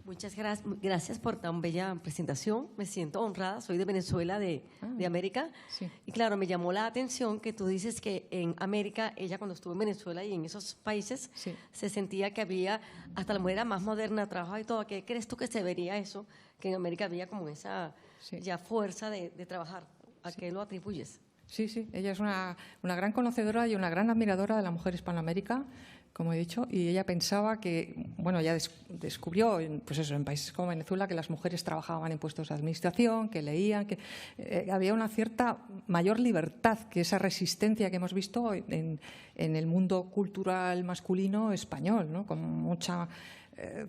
Muchas gracias por tan bella presentación. Me siento honrada. Soy de Venezuela, de América. Sí. Y claro, me llamó la atención que tú dices que en América, ella cuando estuvo en Venezuela y en esos países, Sí. se sentía que había, hasta la mujer era más moderna, trabajaba y todo. ¿Qué crees tú que se vería eso? Que en América había como esa ya fuerza de trabajar. ¿A qué lo atribuyes? Sí, ella es una gran conocedora y una gran admiradora de la mujer hispanoamérica, como he dicho, y ella pensaba que, bueno, ya descubrió, pues eso, en países como Venezuela, que las mujeres trabajaban en puestos de administración, que leían, que había una cierta mayor libertad que esa resistencia que hemos visto en el mundo cultural masculino español, ¿no? Con mucha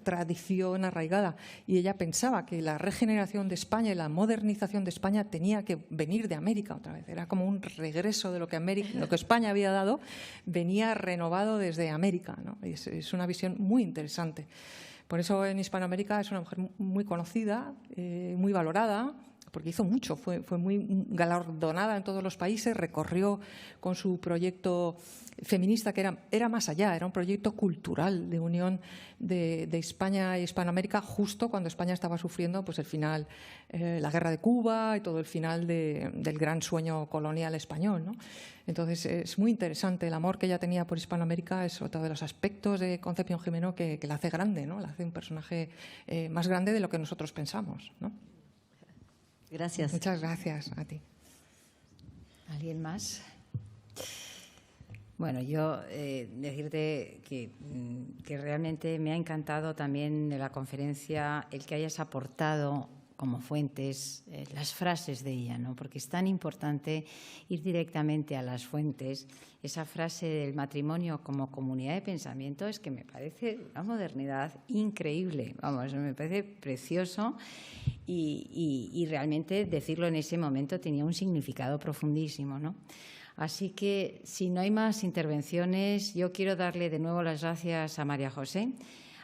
tradición arraigada, y ella pensaba que la regeneración de España y la modernización de España tenía que venir de América otra vez, era como un regreso de lo que España había dado, venía renovado desde América, ¿no? Es una visión muy interesante. Por eso en Hispanoamérica es una mujer muy conocida, muy valorada, porque hizo mucho, fue muy galardonada en todos los países, recorrió con su proyecto feminista, que era más allá, era un proyecto cultural de unión de España y Hispanoamérica, justo cuando España estaba sufriendo pues el final, la guerra de Cuba y todo el final del gran sueño colonial español, ¿no? Entonces es muy interesante, el amor que ella tenía por Hispanoamérica es otro de los aspectos de Concepción Gimeno que la hace grande, ¿no? La hace un personaje más grande de lo que nosotros pensamos, ¿no? Gracias. Muchas gracias a ti. ¿Alguien más? Bueno, yo decirte que realmente me ha encantado también de la conferencia el que hayas aportado como fuentes las frases de ella, ¿no? Porque es tan importante ir directamente a las fuentes. Esa frase del matrimonio como comunidad de pensamiento es que me parece una modernidad increíble, vamos, me parece precioso y realmente decirlo en ese momento tenía un significado profundísimo, ¿no? Así que, si no hay más intervenciones, yo quiero darle de nuevo las gracias a María José.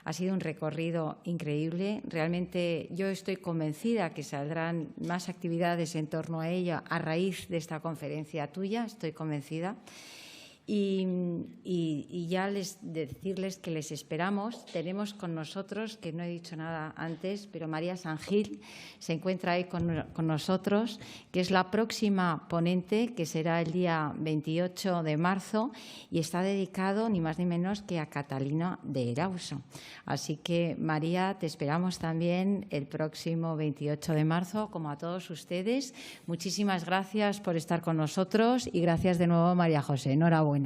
Ha sido un recorrido increíble. Realmente yo estoy convencida que saldrán más actividades en torno a ella a raíz de esta conferencia tuya, estoy convencida. Y ya decirles que les esperamos. Tenemos con nosotros, que no he dicho nada antes, pero María San Gil se encuentra ahí con nosotros, que es la próxima ponente, que será el día 28 de marzo y está dedicado ni más ni menos que a Catalina de Erauso. Así que, María, te esperamos también el próximo 28 de marzo, como a todos ustedes. Muchísimas gracias por estar con nosotros y gracias de nuevo, María José. Enhorabuena.